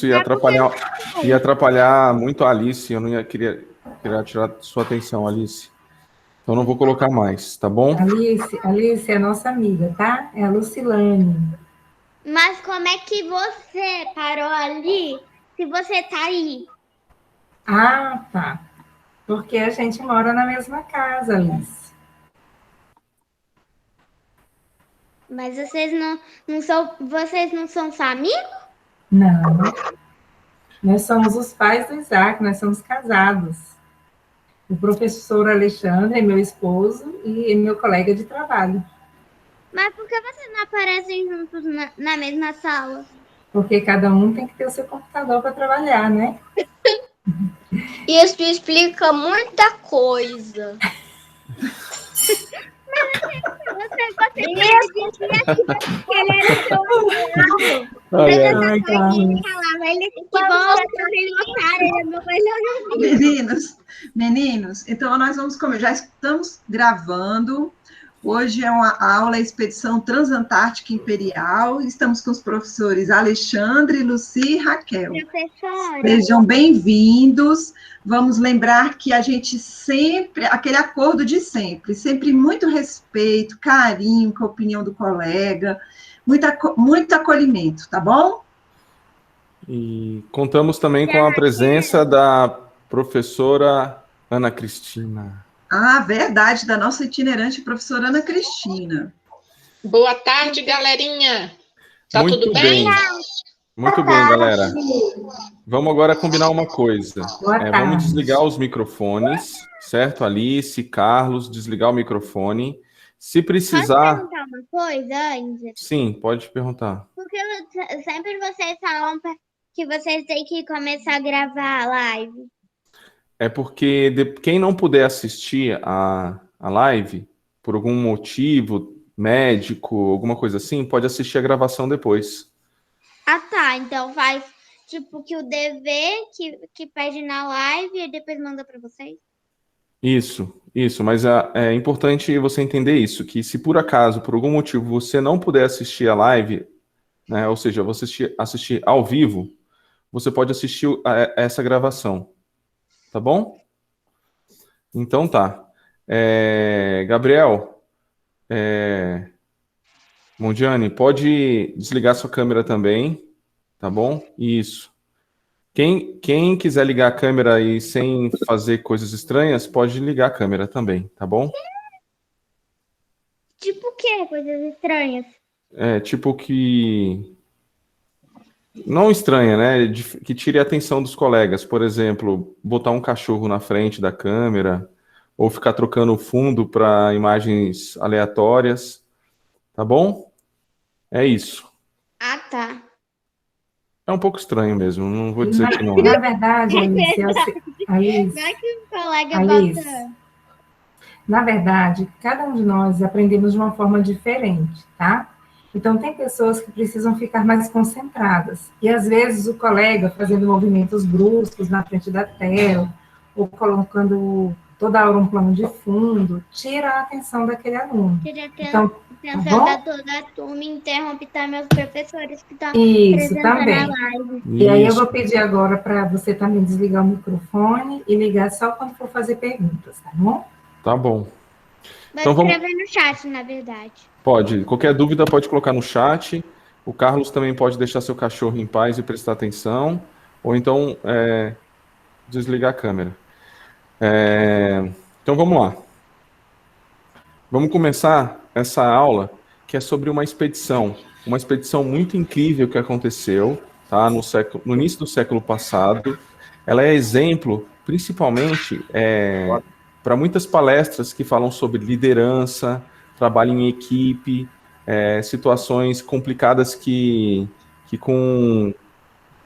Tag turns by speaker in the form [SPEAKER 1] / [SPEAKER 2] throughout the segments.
[SPEAKER 1] isso ia atrapalhar muito a Alice, eu não queria tirar sua atenção, Alice. Então não vou colocar mais, tá bom?
[SPEAKER 2] Alice é nossa amiga, tá? É a Lucilane.
[SPEAKER 3] Mas como é que você parou ali se você tá aí?
[SPEAKER 2] Ah, tá. Porque a gente mora na mesma casa, Alice.
[SPEAKER 3] Mas vocês não são só amigos?
[SPEAKER 2] Não, nós somos os pais do Isaac, nós somos casados. O professor Alexandre é meu esposo e é meu colega de trabalho.
[SPEAKER 3] Mas por que vocês não aparecem juntos na mesma sala?
[SPEAKER 2] Porque cada um tem que ter o seu computador para trabalhar, né?
[SPEAKER 4] Isso explica muita coisa.
[SPEAKER 3] Você dizia que ele era seu amigo. Mas eu só falava, ele que bom, ele otário, ele é meu melhor amigo.
[SPEAKER 5] Meninos, então nós vamos começar. Já estamos gravando. Hoje é uma aula Expedição Transantártica Imperial. Estamos com os professores Alexandre, Luci e Raquel.
[SPEAKER 3] Professora.
[SPEAKER 5] Sejam bem-vindos. Vamos lembrar que a gente sempre, aquele acordo de sempre muito respeito, carinho com a opinião do colega, muito acolhimento, tá bom?
[SPEAKER 1] E contamos também com a presença da professora Ana Cristina.
[SPEAKER 5] Ah, verdade, da nossa itinerante professora Ana Cristina.
[SPEAKER 6] Boa tarde, galerinha. Tá tudo bem?
[SPEAKER 1] Muito bem, galera. Vamos agora combinar uma coisa. Vamos desligar os microfones, certo? Alice, Carlos, desligar o microfone. Se precisar...
[SPEAKER 3] Posso perguntar uma coisa antes?
[SPEAKER 1] Sim, pode perguntar.
[SPEAKER 3] Porque sempre vocês falam que vocês têm que começar a gravar a live.
[SPEAKER 1] É porque quem não puder assistir a live, por algum motivo, médico, alguma coisa assim, pode assistir a gravação depois.
[SPEAKER 3] Ah, tá. Então faz tipo que o dever que pede na live e depois manda para vocês?
[SPEAKER 1] Isso. Mas é importante você entender isso, que se por acaso, por algum motivo, você não puder assistir a live, né, ou seja, você assistir ao vivo, você pode assistir a essa gravação. Tá bom? Então tá. Gabriel, Mondiani, pode desligar sua câmera também, tá bom? Isso. Quem quiser ligar a câmera e sem fazer coisas estranhas, pode ligar a câmera também, tá bom?
[SPEAKER 3] Tipo o quê? Coisas estranhas?
[SPEAKER 1] Tipo que... Não estranha, né? Que tire a atenção dos colegas. Por exemplo, botar um cachorro na frente da câmera ou ficar trocando o fundo para imagens aleatórias. Tá bom? É isso.
[SPEAKER 3] Ah, tá.
[SPEAKER 1] É um pouco estranho mesmo, não vou dizer que não
[SPEAKER 2] Na
[SPEAKER 1] é.
[SPEAKER 2] verdade, Alice,
[SPEAKER 3] Não é que o colega bota...
[SPEAKER 2] na verdade, cada um de nós aprendemos de uma forma diferente, tá? Então, tem pessoas que precisam ficar mais concentradas. E, às vezes, o colega fazendo movimentos bruscos na frente da tela, ou colocando toda hora um plano de fundo, tira a atenção daquele aluno. Então,
[SPEAKER 3] atenção da toda a turma, interrompe meus professores que estão
[SPEAKER 2] isso,
[SPEAKER 3] apresentando
[SPEAKER 2] também.
[SPEAKER 3] a live.
[SPEAKER 2] E aí eu vou pedir agora para você também desligar o microfone e ligar só quando for fazer perguntas, tá bom?
[SPEAKER 1] Tá bom.
[SPEAKER 3] Vai
[SPEAKER 1] Então,
[SPEAKER 3] escrever no chat, na verdade.
[SPEAKER 1] Pode. Qualquer dúvida pode colocar no chat. O Carlos também pode deixar seu cachorro em paz e prestar atenção. Ou então, desligar a câmera. Então, vamos lá. Vamos começar essa aula, que é sobre uma expedição muito incrível que aconteceu, tá, no início do século passado. Ela é exemplo, principalmente, para muitas palestras que falam sobre liderança, trabalho em equipe, situações complicadas que com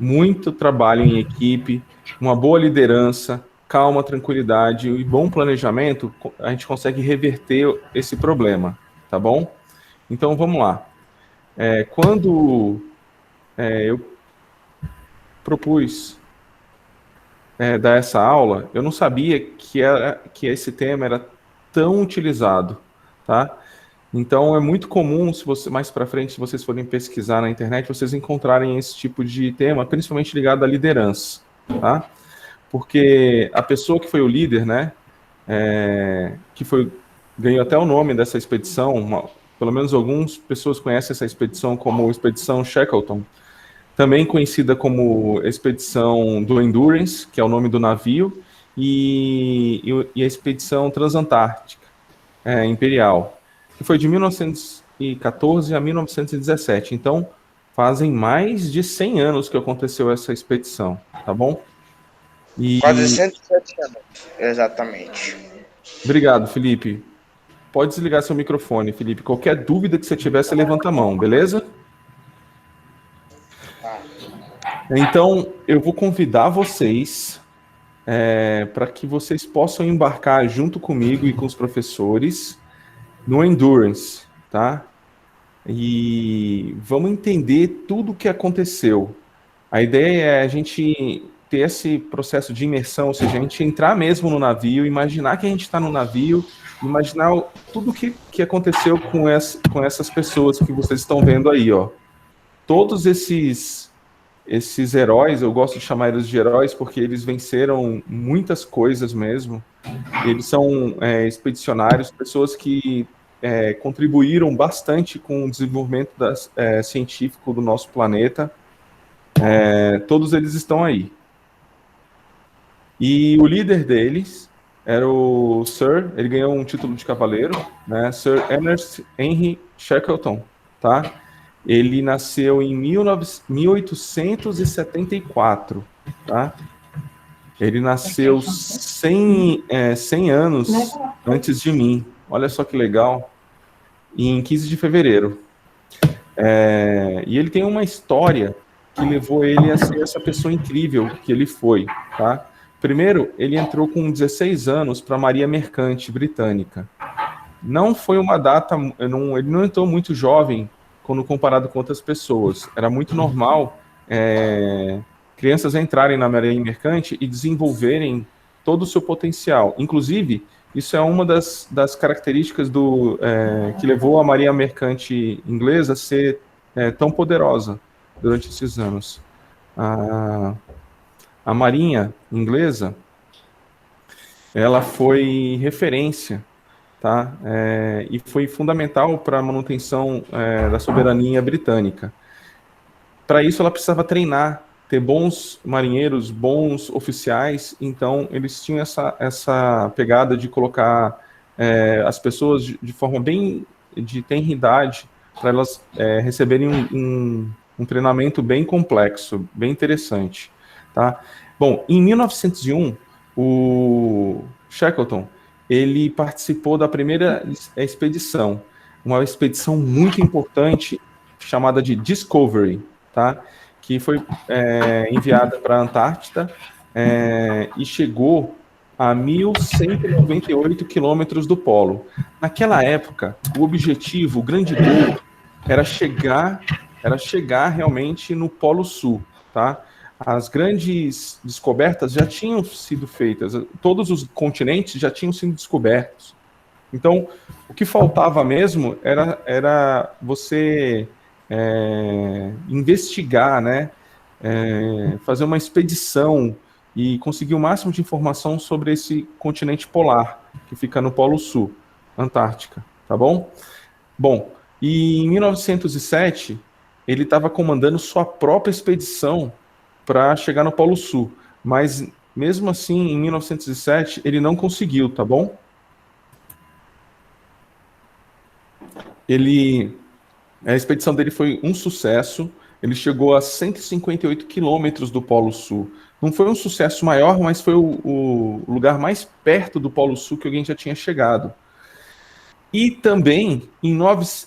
[SPEAKER 1] muito trabalho em equipe, uma boa liderança, calma, tranquilidade e bom planejamento, a gente consegue reverter esse problema, tá bom? Então, vamos lá. Quando eu propus dar essa aula, eu não sabia que esse tema era tão utilizado, tá? Então, é muito comum, se você mais para frente, se vocês forem pesquisar na internet, vocês encontrarem esse tipo de tema, principalmente ligado à liderança, tá? Porque a pessoa que foi o líder, né, ganhou até o nome dessa expedição, pelo menos algumas pessoas conhecem essa expedição como Expedição Shackleton, também conhecida como Expedição do Endurance, que é o nome do navio, e a Expedição Transantártica Imperial, que foi de 1914 a 1917. Então, fazem mais de 100 anos que aconteceu essa expedição, tá bom?
[SPEAKER 7] Quase 107 anos, exatamente.
[SPEAKER 1] Obrigado, Felipe. Pode desligar seu microfone, Felipe. Qualquer dúvida que você tiver, você levanta a mão, beleza? Então, eu vou convidar vocês para que vocês possam embarcar junto comigo e com os professores no Endurance, tá? E vamos entender tudo o que aconteceu. A ideia é a gente ter esse processo de imersão, ou seja, a gente entrar mesmo no navio, imaginar que a gente está no navio, imaginar tudo que aconteceu com essas pessoas que vocês estão vendo aí, ó. Todos esses heróis, eu gosto de chamar eles de heróis porque eles venceram muitas coisas mesmo. Eles são expedicionários, pessoas que contribuíram bastante com o desenvolvimento científico do nosso planeta. Todos eles estão aí. E o líder deles era o Sir, ele ganhou um título de cavaleiro, né? Sir Ernest Henry Shackleton, tá? Ele nasceu em 1874, tá? Ele nasceu 100 anos antes de mim. Olha só que legal. Em 15 de fevereiro. E ele tem uma história que levou ele a ser essa pessoa incrível que ele foi, tá? Primeiro, ele entrou com 16 anos para a Marinha Mercante Britânica. Não foi uma data... ele não entrou muito jovem quando comparado com outras pessoas. Era muito normal crianças entrarem na Marinha Mercante e desenvolverem todo o seu potencial. Inclusive, isso é uma das características que levou a Marinha Mercante inglesa a ser tão poderosa durante esses anos. A Marinha inglesa, ela foi referência, tá? E foi fundamental para a manutenção da soberania britânica. Para isso, ela precisava treinar, ter bons marinheiros, bons oficiais. Então, eles tinham essa pegada de colocar as pessoas de forma bem de tenridade, para elas receberem um treinamento bem complexo, bem interessante, tá? Bom, em 1901, o Shackleton, ele participou da primeira expedição, uma expedição muito importante, chamada de Discovery, tá? Que foi enviada para a Antártida e chegou a 1.198 quilômetros do polo. Naquela época, o objetivo, o grande gol, era chegar realmente no Polo Sul, tá? As grandes descobertas já tinham sido feitas, todos os continentes já tinham sido descobertos. Então, o que faltava mesmo era você investigar, né? Fazer uma expedição e conseguir o máximo de informação sobre esse continente polar, que fica no Polo Sul, Antártica, tá bom? Bom, e em 1907, ele estava comandando sua própria expedição para chegar no Polo Sul, mas mesmo assim, em 1907, ele não conseguiu, tá bom? A expedição dele foi um sucesso, ele chegou a 158 quilômetros do Polo Sul. Não foi um sucesso maior, mas foi o lugar mais perto do Polo Sul que alguém já tinha chegado. E também, em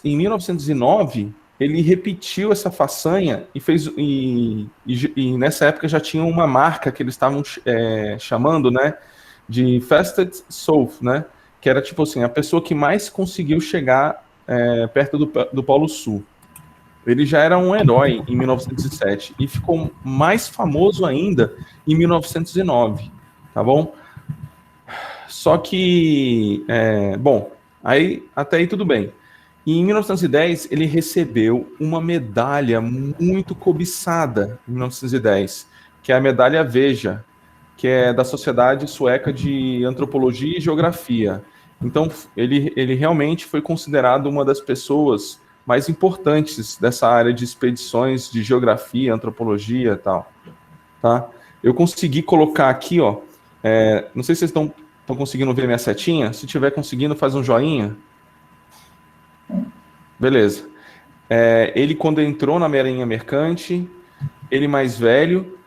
[SPEAKER 1] 1909, ele repetiu essa façanha e nessa época já tinha uma marca que eles estavam chamando, né, de Fastest South, né, que era tipo assim, a pessoa que mais conseguiu chegar perto do Polo Sul. Ele já era um herói em 1907 e ficou mais famoso ainda em 1909, tá bom? Só que, bom, até aí tudo bem. E em 1910, ele recebeu uma medalha muito cobiçada, em 1910, que é a medalha Veja, que é da Sociedade Sueca de Antropologia e Geografia. Então, ele realmente foi considerado uma das pessoas mais importantes dessa área de expedições de geografia, antropologia e tal. Tá? Eu consegui colocar aqui, ó, não sei se vocês estão conseguindo ver minha setinha. Se estiver conseguindo, faz um joinha. Beleza. Ele, quando entrou na Marinha Mercante, ele mais velho,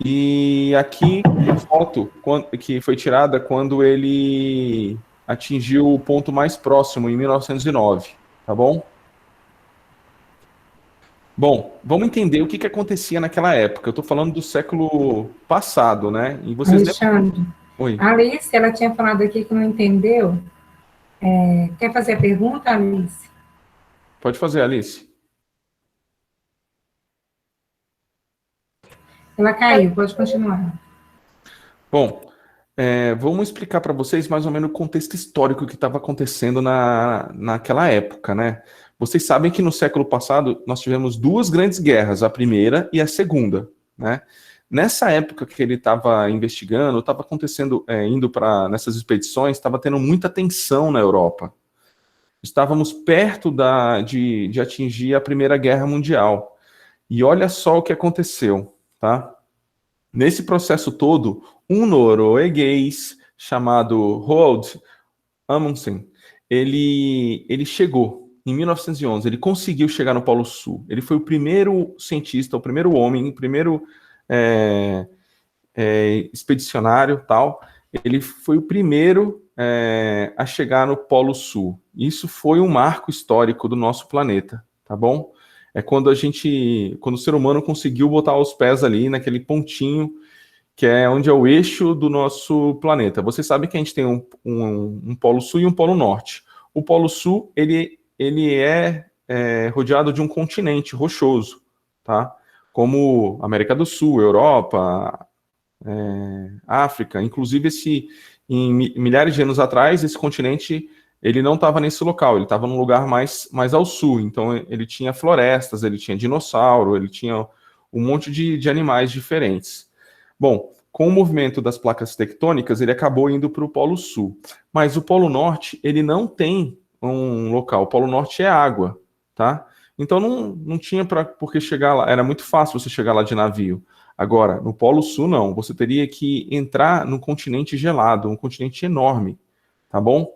[SPEAKER 1] e aqui a foto que foi tirada quando ele atingiu o ponto mais próximo, em 1909, tá bom? Bom, vamos entender o que acontecia naquela época. Eu estou falando do século passado, né? E vocês
[SPEAKER 2] Alexandre,
[SPEAKER 1] Oi.
[SPEAKER 2] a Alice, ela tinha falado aqui que não entendeu. Quer fazer a pergunta, Alice?
[SPEAKER 1] Pode fazer, Alice.
[SPEAKER 2] Ela caiu, pode continuar.
[SPEAKER 1] Bom, vamos explicar para vocês mais ou menos o contexto histórico que estava acontecendo naquela época, né? Vocês sabem que no século passado nós tivemos duas grandes guerras, a primeira e a segunda, né? Nessa época que ele estava investigando, estava acontecendo, indo para nessas expedições, estava tendo muita tensão na Europa. Estávamos perto de atingir a Primeira Guerra Mundial. E olha só o que aconteceu, tá? Nesse processo todo, um norueguês chamado Roald Amundsen, ele chegou em 1911, ele conseguiu chegar no Polo Sul. Ele foi o primeiro cientista, o primeiro homem, o primeiro expedicionário, tal. Ele foi o primeiro a chegar no Polo Sul. Isso foi um marco histórico do nosso planeta, tá bom? É quando o ser humano conseguiu botar os pés ali naquele pontinho que é onde é o eixo do nosso planeta. Vocês sabem que a gente tem um Polo Sul e um Polo Norte. O Polo Sul, ele é rodeado de um continente rochoso, tá? Como América do Sul, Europa, África. Inclusive, milhares de anos atrás, esse continente ele não estava nesse local, ele estava num lugar mais ao sul. Então, ele tinha florestas, ele tinha dinossauro, ele tinha um monte de animais diferentes. Bom, com o movimento das placas tectônicas, ele acabou indo para o Polo Sul. Mas o Polo Norte, ele não tem um local. O Polo Norte é água, tá? Então, não tinha por que chegar lá. Era muito fácil você chegar lá de navio. Agora, no Polo Sul, não. Você teria que entrar num continente gelado, um continente enorme, tá bom?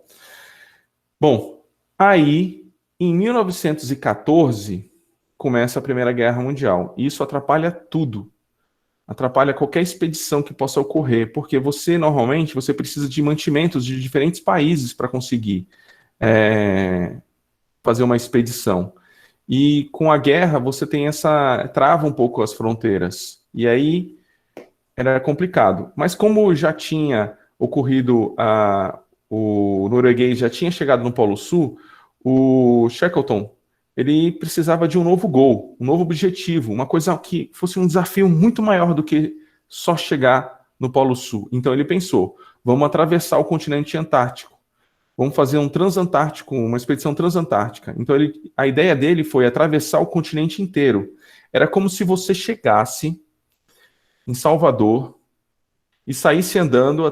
[SPEAKER 1] Bom, aí, em 1914, começa a Primeira Guerra Mundial. E isso atrapalha tudo. Atrapalha qualquer expedição que possa ocorrer, porque normalmente, você precisa de mantimentos de diferentes países para conseguir fazer uma expedição. E com a guerra, você tem trava um pouco as fronteiras. E aí, era complicado. Mas como já tinha ocorrido, o norueguês já tinha chegado no Polo Sul, o Shackleton, ele precisava de um novo gol, um novo objetivo, uma coisa que fosse um desafio muito maior do que só chegar no Polo Sul. Então ele pensou, vamos atravessar o continente antártico, vamos fazer uma expedição transantártica. Então a ideia dele foi atravessar o continente inteiro. Era como se você chegasse em Salvador e saísse andando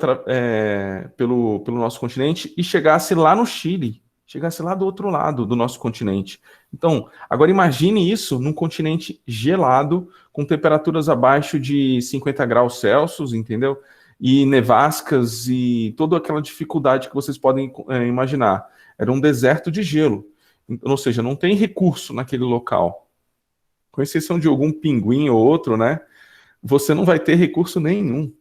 [SPEAKER 1] pelo nosso continente e chegasse lá no Chile, chegasse lá do outro lado do nosso continente. Então, agora imagine isso num continente gelado, com temperaturas abaixo de 50 graus Celsius, entendeu? E nevascas e toda aquela dificuldade que vocês podem imaginar. Era um deserto de gelo, ou seja, não tem recurso naquele local. Com exceção de algum pinguim ou outro, né? Você não vai ter recurso nenhum.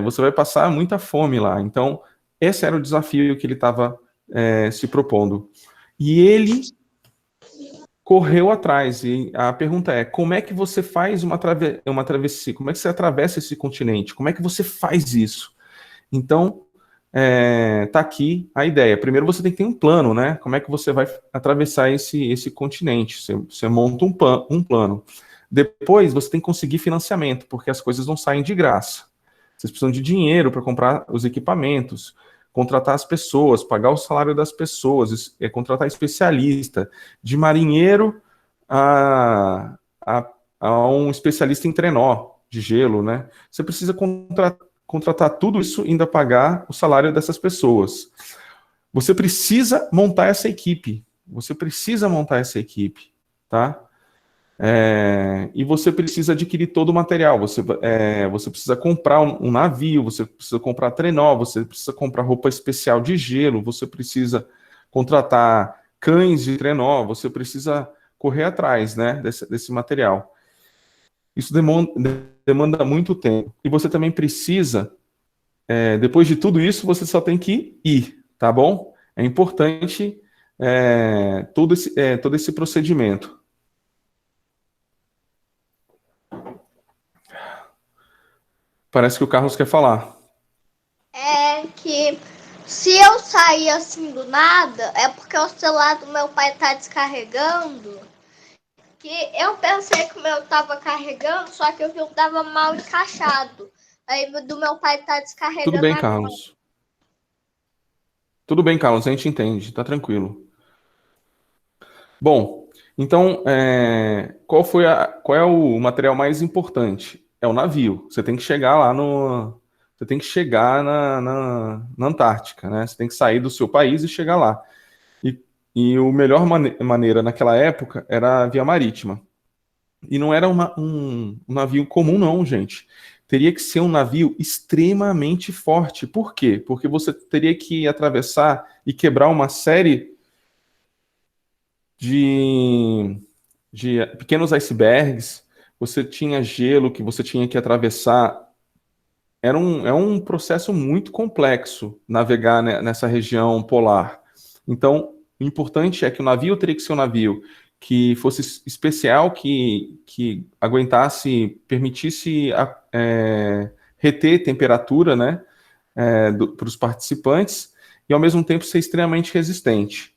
[SPEAKER 1] Você vai passar muita fome lá. Então, esse era o desafio que ele estava se propondo. E ele correu atrás. E a pergunta é, como é que você faz uma travessia? Como é que você atravessa esse continente? Como é que você faz isso? Então, tá aqui a ideia. Primeiro você tem que ter um plano, né? Como é que você vai atravessar esse continente? Você monta um plano. Depois você tem que conseguir financiamento, porque as coisas não saem de graça. Vocês precisam de dinheiro para comprar os equipamentos, contratar as pessoas, pagar o salário das pessoas, contratar especialista, de marinheiro a um especialista em trenó de gelo, né? Você precisa contratar tudo isso e ainda pagar o salário dessas pessoas. Você precisa montar essa equipe. Você precisa montar essa equipe, tá? E você precisa adquirir todo o material. Você precisa comprar um navio, você precisa comprar trenó, você precisa comprar roupa especial de gelo, você precisa contratar cães de trenó, você correr atrás, né, desse material. Isso demanda muito tempo. E você também precisa, depois de tudo isso, você só tem que ir, tá bom? É importante todo esse procedimento. Parece que o Carlos quer falar.
[SPEAKER 4] É que se eu sair assim do nada, é porque o celular do meu pai tá descarregando. Que eu pensei que o meu tava carregando, só que o fio tava mal encaixado. Aí do meu pai tá descarregando.
[SPEAKER 1] Tudo bem, Carlos. Tudo bem, Carlos, a gente entende, tá tranquilo. Bom, então, qual é o material mais importante? É o navio. Você tem que chegar lá Você tem que chegar na Antártica, né? Você tem que sair do seu país e chegar lá. E a melhor maneira naquela época era a via marítima. E não era um navio comum, não, gente. Teria que ser um navio extremamente forte. Por quê? Porque você teria que atravessar e quebrar uma série de pequenos icebergs. Você tinha gelo que você tinha que atravessar. É um processo muito complexo navegar nessa região polar. Então, o importante é que o navio teria que ser um navio que fosse especial, que aguentasse, permitisse reter temperatura, né, para os participantes, e ao mesmo tempo ser extremamente resistente,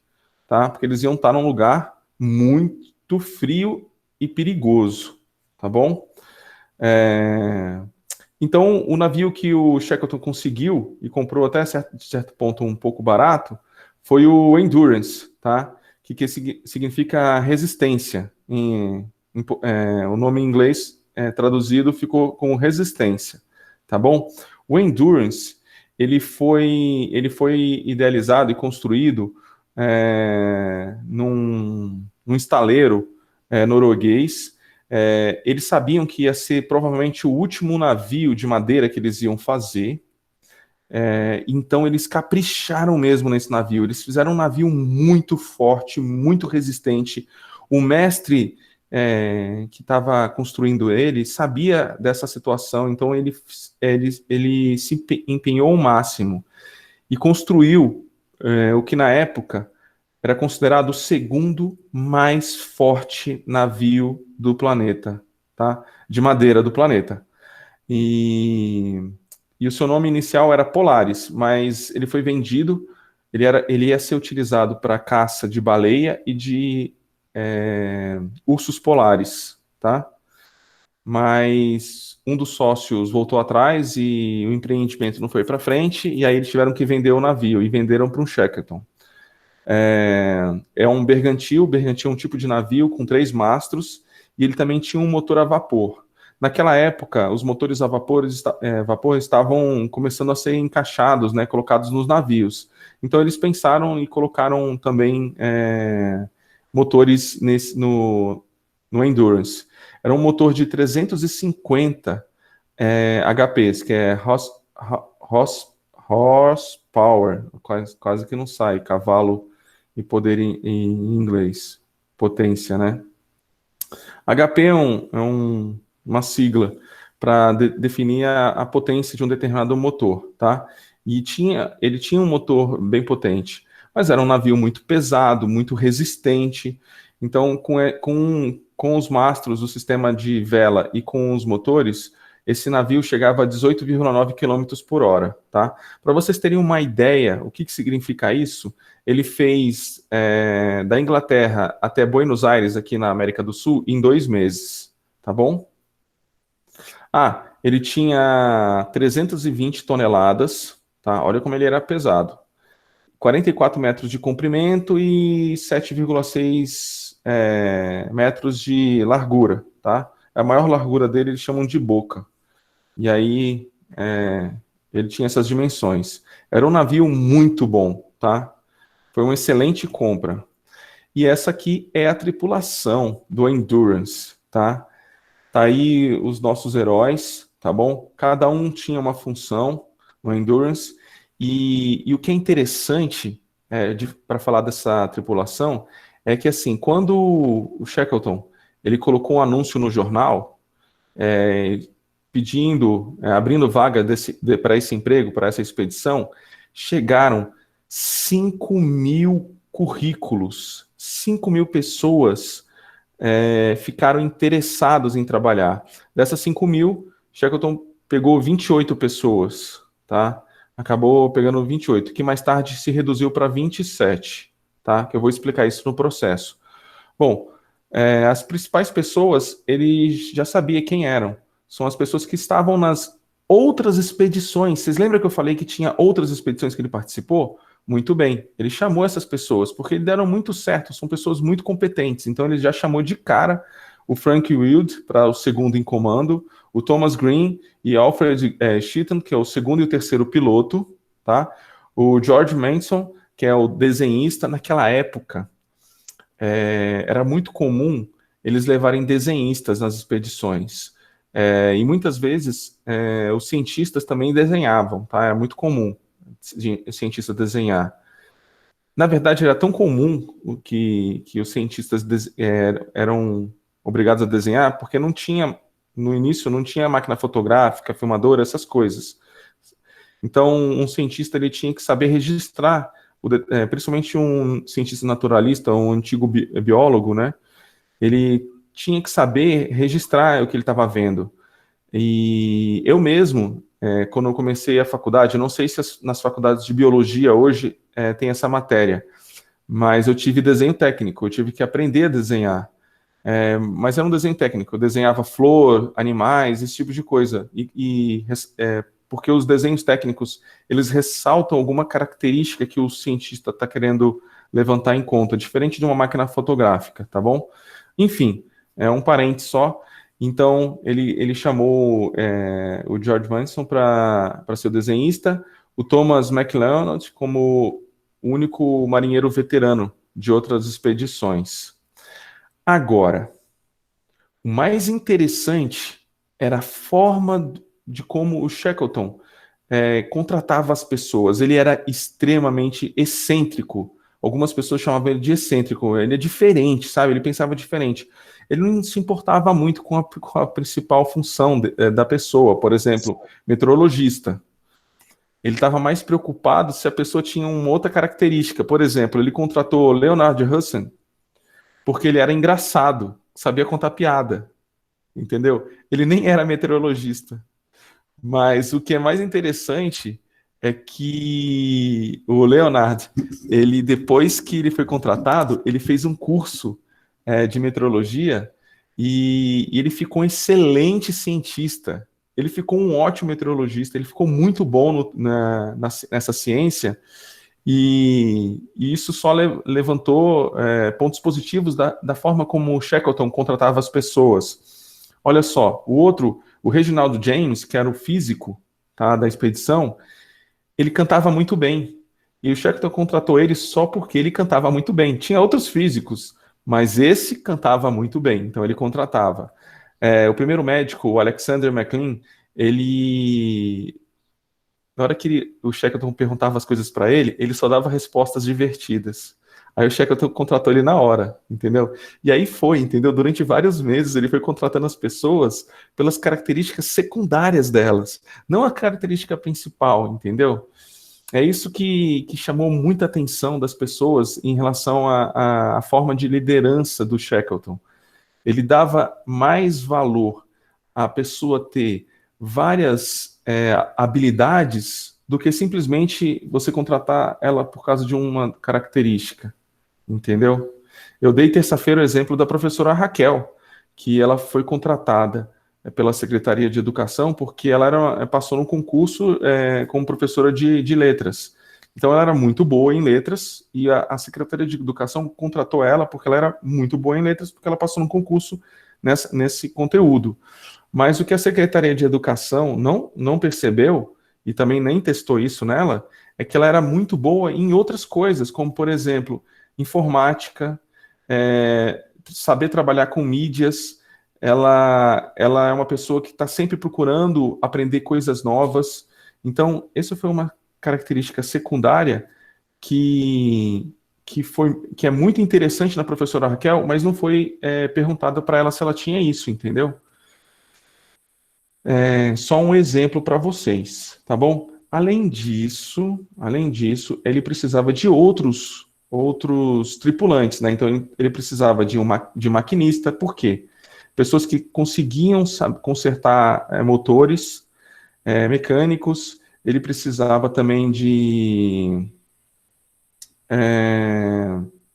[SPEAKER 1] tá? Porque eles iam estar num lugar muito frio e perigoso, tá bom? Então, o navio que o Shackleton conseguiu e comprou até certo ponto um pouco barato foi o Endurance, tá? Que significa resistência. O nome em inglês traduzido ficou com resistência, tá bom? O Endurance, ele foi idealizado e construído num estaleiro norueguês. Eles sabiam que ia ser provavelmente o último navio de madeira que eles iam fazer. Então eles capricharam mesmo nesse navio. Eles fizeram um navio muito forte, muito resistente. O mestre que estava construindo ele sabia dessa situação, então ele se empenhou ao máximo e construiu o que na época era considerado o segundo mais forte navio do planeta, tá? De madeira do planeta. E o seu nome inicial era Polaris, mas ele foi vendido, ele ia ser utilizado para caça de baleia e de ursos polares, tá? Mas um dos sócios voltou atrás e o empreendimento não foi para frente, e aí eles tiveram que vender o navio, e venderam para um Shackleton. É um bergantil. Bergantil é um tipo de navio com 3 mastros, e ele também tinha um motor a vapor. Naquela época, os motores a vapor estavam começando a ser encaixados, né, colocados nos navios. Então eles pensaram e colocaram também motores no Endurance. Era um motor de 350 HPs, que é horsepower, quase que não sai, cavalo e poder em inglês, potência, né? HP é uma sigla para definir a potência de um determinado motor, tá? E ele tinha um motor bem potente, mas era um navio muito pesado, muito resistente. Então, com os mastros, o sistema de vela e com os motores, esse navio chegava a 18,9 km por hora, tá? Para vocês terem uma ideia, o que significa isso, ele fez da Inglaterra até Buenos Aires, aqui na América do Sul, em 2 meses, tá bom? Ele tinha 320 toneladas, tá? Olha como ele era pesado. 44 metros de comprimento e 7,6 metros de largura, tá? A maior largura dele eles chamam de boca. E aí ele tinha essas dimensões. Era um navio muito bom, tá? Foi uma excelente compra. E essa aqui é a tripulação do Endurance, tá? Tá aí os nossos heróis, tá bom? Cada um tinha uma função no Endurance. E o que é interessante para falar dessa tripulação é que, assim, quando o Shackleton ele colocou um anúncio no jornal pedindo, abrindo vaga para esse emprego, para essa expedição, chegaram 5.000 currículos, 5.000 pessoas ficaram interessados em trabalhar. Dessas 5.000, Shackleton pegou 28 pessoas, tá? Acabou pegando 28, que mais tarde se reduziu para 27, tá? Que eu vou explicar isso no processo. Bom, as principais pessoas, ele já sabia quem eram. São as pessoas que estavam nas outras expedições. Vocês lembram que eu falei que tinha outras expedições que ele participou? Muito bem, ele chamou essas pessoas, porque deram muito certo, são pessoas muito competentes. Então ele já chamou de cara o Frank Wilde para o segundo em comando, o Thomas Green e Alfred Sheaton, que é o segundo e o terceiro piloto, tá? O George Manson, que é o desenhista. Naquela época, era muito comum eles levarem desenhistas nas expedições. E muitas vezes os cientistas também desenhavam, tá? É muito comum o cientista desenhar. Na verdade, era tão comum que os cientistas eram obrigados a desenhar, porque não tinha, no início, não tinha máquina fotográfica, filmadora, essas coisas. Então, um cientista ele tinha que saber registrar, principalmente um cientista naturalista, um antigo biólogo, né? Ele tinha que saber registrar o que ele estava vendo. E eu mesmo, quando eu comecei a faculdade, eu não sei se nas faculdades de biologia hoje tem essa matéria, mas eu tive desenho técnico, eu tive que aprender a desenhar. Mas era um desenho técnico, eu desenhava flor, animais, esse tipo de coisa. Porque os desenhos técnicos, eles ressaltam alguma característica que o cientista está querendo levantar em conta, diferente de uma máquina fotográfica, tá bom? Enfim, é um parente só. Então, ele chamou o George Manson para ser o desenhista, o Thomas McLeod como o único marinheiro veterano de outras expedições. Agora, o mais interessante era a forma de como o Shackleton contratava as pessoas. Ele era extremamente excêntrico. Algumas pessoas chamavam ele de excêntrico. Ele é diferente, sabe? Ele pensava diferente. Ele não se importava muito com a principal função da pessoa. Por exemplo, meteorologista. Ele estava mais preocupado se a pessoa tinha uma outra característica. Por exemplo, ele contratou Leonard Hudson porque ele era engraçado, sabia contar piada, entendeu? Ele nem era meteorologista. Mas o que é mais interessante é que o Leonard, ele depois que ele foi contratado, ele fez um curso de meteorologia e ele ficou um excelente cientista. Ele ficou um ótimo meteorologista, ele ficou muito bom nessa ciência. E isso só levantou pontos positivos da forma como o Shackleton contratava as pessoas. Olha só, o Reginald James, que era o físico, tá, da expedição, ele cantava muito bem. E o Shackleton contratou ele só porque ele cantava muito bem. Tinha outros físicos, mas esse cantava muito bem, então ele contratava. O primeiro médico, o Alexander McLean, na hora que o Shackleton perguntava as coisas para ele só dava respostas divertidas. Aí o Shackleton contratou ele na hora, entendeu? E aí entendeu? Durante vários meses ele foi contratando as pessoas pelas características secundárias delas, não a característica principal, entendeu? É isso que chamou muita atenção das pessoas em relação à forma de liderança do Shackleton. Ele dava mais valor à pessoa ter várias habilidades do que simplesmente você contratar ela por causa de uma característica, entendeu? Eu dei terça-feira o exemplo da professora Raquel, que ela foi contratada pela Secretaria de Educação, porque ela passou no concurso como professora de letras. Então, ela era muito boa em letras, e a Secretaria de Educação contratou ela porque ela era muito boa em letras, porque ela passou no concurso nesse conteúdo. Mas o que a Secretaria de Educação não percebeu, e também nem testou isso nela, é que ela era muito boa em outras coisas, como, por exemplo, informática, saber trabalhar com mídias. Ela é uma pessoa que está sempre procurando aprender coisas novas. Então, essa foi uma característica secundária que é muito interessante na professora Raquel, mas não foi perguntado para ela se ela tinha isso, entendeu? Só um exemplo para vocês, tá bom? Além disso, ele precisava de outros tripulantes, né? Então, ele precisava de maquinista. Por quê? Pessoas que conseguiam consertar motores mecânicos. Ele precisava também de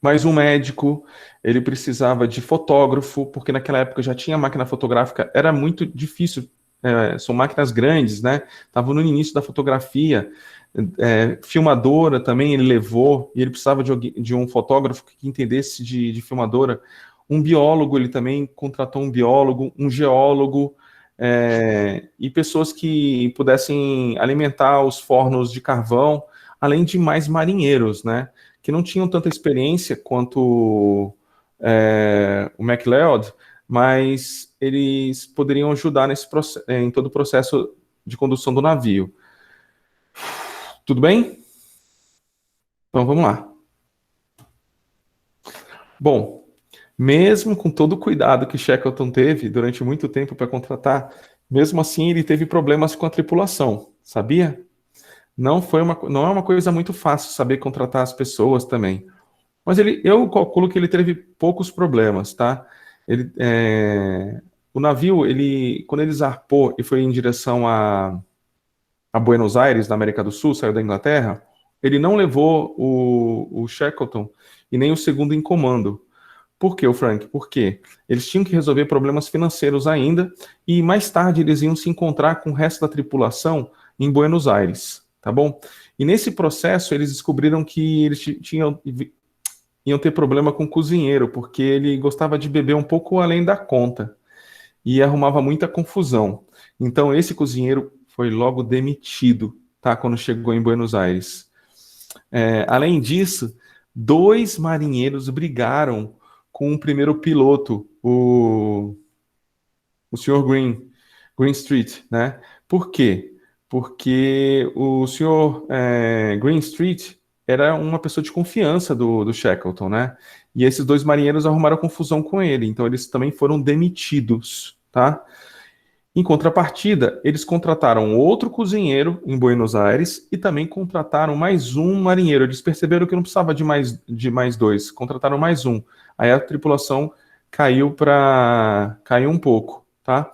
[SPEAKER 1] mais um médico. Ele precisava de fotógrafo, porque naquela época já tinha máquina fotográfica, era muito difícil, são máquinas grandes, né? Estavam no início da fotografia. Filmadora também ele levou, e ele precisava de um fotógrafo que entendesse de filmadora. Um biólogo, ele também contratou um biólogo, um geólogo, e pessoas que pudessem alimentar os fornos de carvão, além de mais marinheiros, né, que não tinham tanta experiência quanto o MacLeod, mas eles poderiam ajudar em todo o processo de condução do navio. Tudo bem? Então vamos lá. Bom, mesmo com todo o cuidado que Shackleton teve durante muito tempo para contratar, mesmo assim ele teve problemas com a tripulação, sabia? Não é uma coisa muito fácil saber contratar as pessoas também. Mas eu calculo que ele teve poucos problemas, tá? O navio, quando ele zarpou e foi em direção a Buenos Aires, na América do Sul, saiu da Inglaterra, ele não levou o Shackleton e nem o segundo em comando. Por quê, Frank? Porque eles tinham que resolver problemas financeiros ainda, e mais tarde eles iam se encontrar com o resto da tripulação em Buenos Aires, tá bom? E nesse processo eles descobriram que eles iam ter problema com o cozinheiro, porque ele gostava de beber um pouco além da conta e arrumava muita confusão. Então esse cozinheiro foi logo demitido, tá? Quando chegou em Buenos Aires. Além disso, 2 marinheiros brigaram com o primeiro piloto, o Sr. Greenstreet, né? Por quê? Porque o Sr. Greenstreet era uma pessoa de confiança do Shackleton, né? E esses 2 marinheiros arrumaram confusão com ele, então eles também foram demitidos, tá? Em contrapartida, eles contrataram outro cozinheiro em Buenos Aires e também contrataram mais um marinheiro. Eles perceberam que não precisava de mais 2, contrataram mais um. Aí a tripulação caiu um pouco, tá?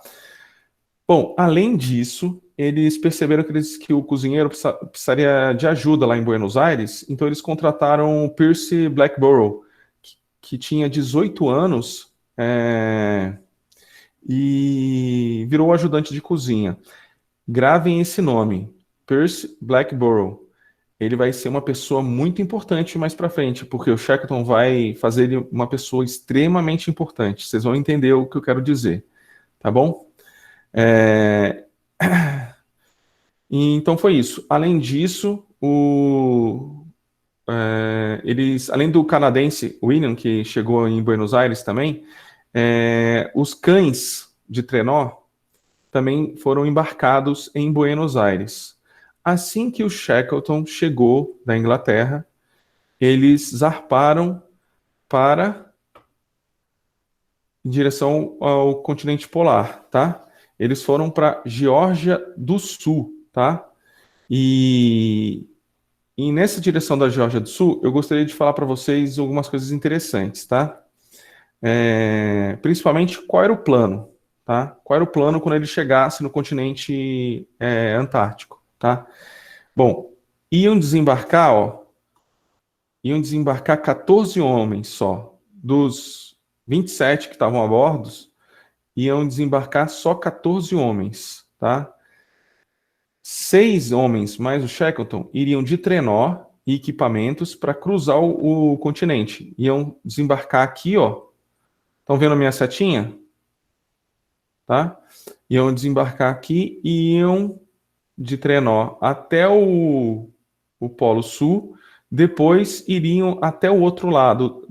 [SPEAKER 1] Bom, além disso, eles perceberam que o cozinheiro precisaria de ajuda lá em Buenos Aires, então eles contrataram o Percy Blackborough, que tinha 18 anos, e virou ajudante de cozinha. Gravem esse nome, Percy Blackborough. Ele vai ser uma pessoa muito importante mais para frente, porque o Shackleton vai fazer ele uma pessoa extremamente importante. Vocês vão entender o que eu quero dizer, tá bom? Então foi isso. Além disso, além do canadense William, que chegou em Buenos Aires também, os cães de trenó também foram embarcados em Buenos Aires. Assim que o Shackleton chegou da Inglaterra, eles zarparam em direção ao continente polar, tá? Eles foram para Geórgia do Sul, tá? E nessa direção da Geórgia do Sul, eu gostaria de falar para vocês algumas coisas interessantes, tá? Principalmente, qual era o plano, tá? Qual era o plano quando ele chegasse no continente antártico, tá? Bom, iam desembarcar 14 homens só, dos 27 que estavam a bordo, iam desembarcar só 14 homens, tá? 6 homens mais o Shackleton iriam de trenó e equipamentos para cruzar o continente. Iam desembarcar aqui, ó. Estão vendo a minha setinha? Tá? Iam desembarcar aqui e iam de trenó até o Polo Sul, depois iriam até o outro lado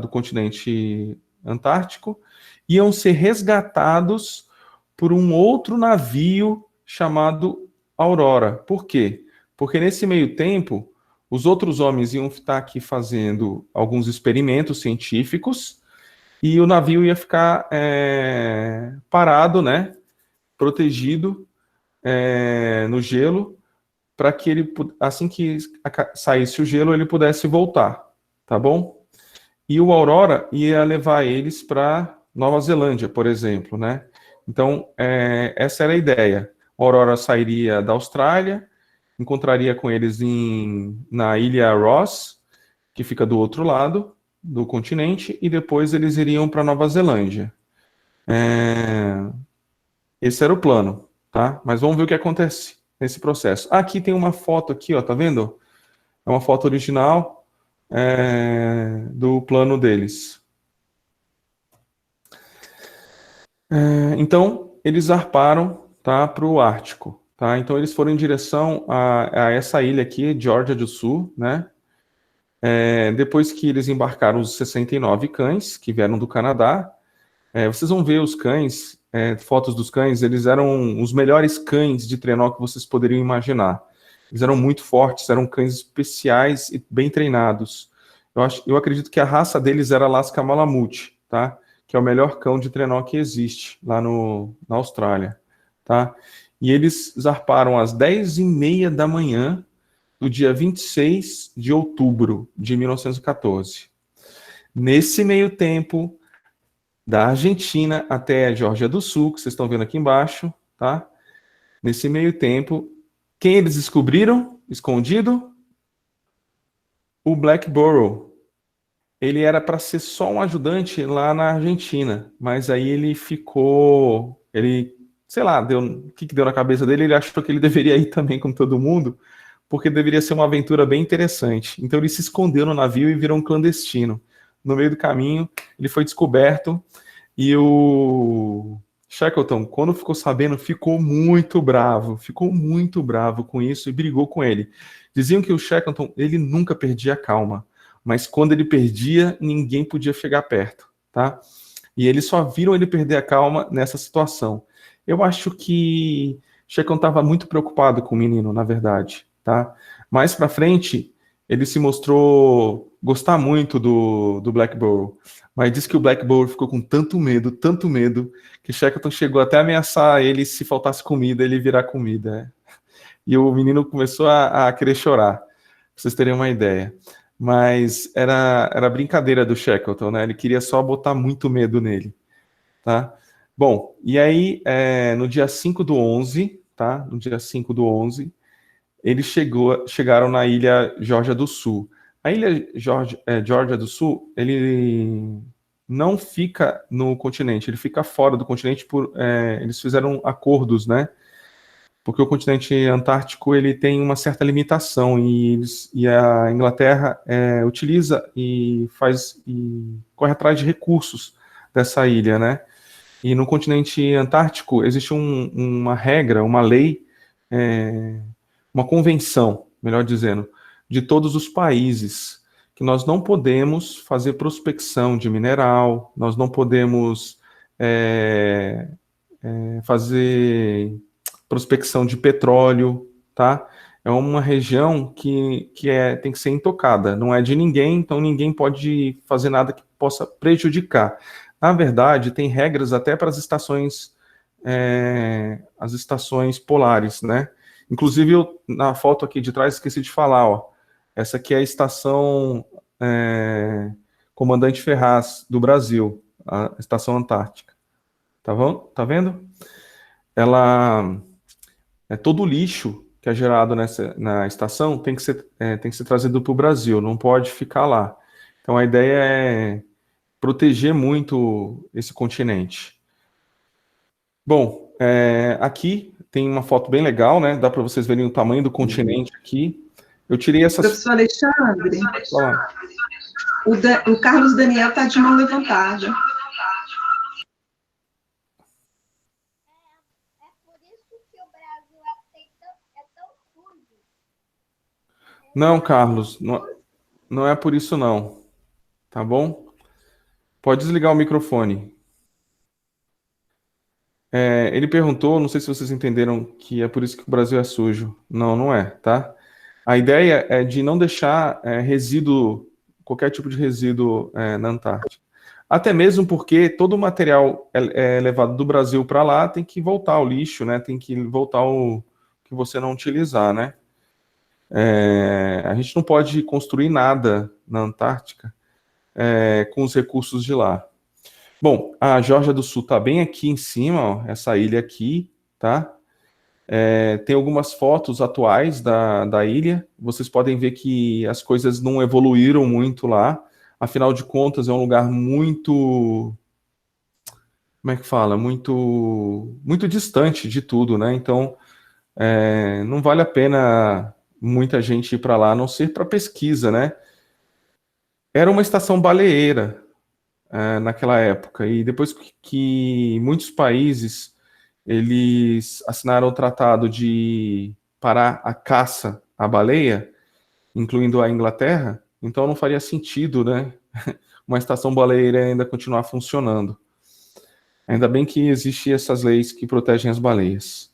[SPEAKER 1] do continente Antártico, iam ser resgatados por um outro navio chamado Aurora. Por quê? Porque nesse meio tempo, os outros homens iam estar aqui fazendo alguns experimentos científicos e o navio ia ficar parado, né, protegido no gelo, para que ele, assim que saísse o gelo, ele pudesse voltar, tá bom? E o Aurora ia levar eles para Nova Zelândia, por exemplo, né? Então, essa era a ideia. O Aurora sairia da Austrália, encontraria com eles na ilha Ross, que fica do outro lado do continente, e depois eles iriam para Nova Zelândia. Esse era o plano, tá? Mas vamos ver o que acontece nesse processo. Aqui tem uma foto aqui, ó, tá vendo? É uma foto original do plano deles. Então, eles zarparam, tá, para o Ártico, tá? Então, eles foram em direção a essa ilha aqui, Geórgia do Sul, né? Depois que eles embarcaram os 69 cães que vieram do Canadá, vocês vão ver os cães, fotos dos cães, eles eram os melhores cães de trenó que vocês poderiam imaginar. Eles eram muito fortes, eram cães especiais e bem treinados. Eu acredito que a raça deles era Alaska Malamute, tá? Que é o melhor cão de trenó que existe lá na Austrália, tá? E eles zarparam às 10h30 da manhã do dia 26 de outubro de 1914. Nesse meio tempo, da Argentina até a Geórgia do Sul, que vocês estão vendo aqui embaixo, tá? Nesse meio tempo, quem eles descobriram, escondido? O Blackborough. Ele era para ser só um ajudante lá na Argentina, mas aí sei lá, o que deu na cabeça dele, ele achou que ele deveria ir também com todo mundo, porque deveria ser uma aventura bem interessante. Então ele se escondeu no navio e virou um clandestino. No meio do caminho, ele foi descoberto e o Shackleton, quando ficou sabendo, ficou muito bravo com isso e brigou com ele. Diziam que o Shackleton, ele nunca perdia a calma, mas quando ele perdia, ninguém podia chegar perto, tá? E eles só viram ele perder a calma nessa situação. Eu acho que Shackleton estava muito preocupado com o menino, na verdade, tá? Mais pra frente, ele se mostrou gostar muito do Blackborough, mas disse que o Blackborough ficou com tanto medo, que Shackleton chegou até a ameaçar ele, se faltasse comida, ele virar comida. E o menino começou a querer chorar, pra vocês terem uma ideia. Mas era brincadeira do Shackleton, né? Ele queria só botar muito medo nele, tá? Bom, e aí, no dia 5/11, tá? No dia 5/11, eles chegaram na ilha Geórgia do Sul. A ilha Geórgia do Sul, ele não fica no continente, ele fica fora do continente, eles fizeram acordos, né? Porque o continente antártico ele tem uma certa limitação e a Inglaterra utiliza e corre atrás de recursos dessa ilha, né? E no continente antártico existe uma regra, uma lei, uma convenção, melhor dizendo, de todos os países, que nós não podemos fazer prospecção de mineral, nós não podemos fazer prospecção de petróleo, tá? É uma região que tem que ser intocada, não é de ninguém, então ninguém pode fazer nada que possa prejudicar. Na verdade, tem regras até para as estações polares, né? Inclusive, na foto aqui de trás, esqueci de falar, ó, essa aqui é a estação Comandante Ferraz do Brasil, a estação Antártica. Tá bom? Tá vendo? Ela todo o lixo que é gerado na estação tem que ser trazido para o Brasil, não pode ficar lá. Então a ideia é proteger muito esse continente. Bom, aqui tem uma foto bem legal, né? Dá para vocês verem o tamanho do continente aqui. Eu tirei essas...
[SPEAKER 5] Professor Alexandre,
[SPEAKER 1] Olá.
[SPEAKER 5] o Carlos Daniel está de mão levantada.
[SPEAKER 4] É por isso que o Brasil é tão sujo.
[SPEAKER 1] Não, Carlos, não é por isso não, tá bom? Pode desligar o microfone. Ele perguntou, não sei se vocês entenderam, que é por isso que o Brasil é sujo. Não, não é, tá? A ideia é de não deixar resíduo, qualquer tipo de resíduo na Antártica. Até mesmo porque todo o material levado do Brasil para lá tem que voltar ao lixo, né? Tem que voltar o que você não utilizar, né? A gente não pode construir nada na Antártica com os recursos de lá. Bom, a Geórgia do Sul está bem aqui em cima, ó, essa ilha aqui, tá? Tem algumas fotos atuais da ilha. Vocês podem ver que as coisas não evoluíram muito lá. Afinal de contas, é um lugar muito... Como é que fala? Muito distante de tudo, né? Então, não vale a pena muita gente ir para lá, a não ser para pesquisa, né? Era uma estação baleeira naquela época, e depois que muitos países eles assinaram o tratado de parar a caça à baleia, incluindo a Inglaterra, então não faria sentido, né, uma estação baleeira ainda continuar funcionando. Ainda bem que existem essas leis que protegem as baleias.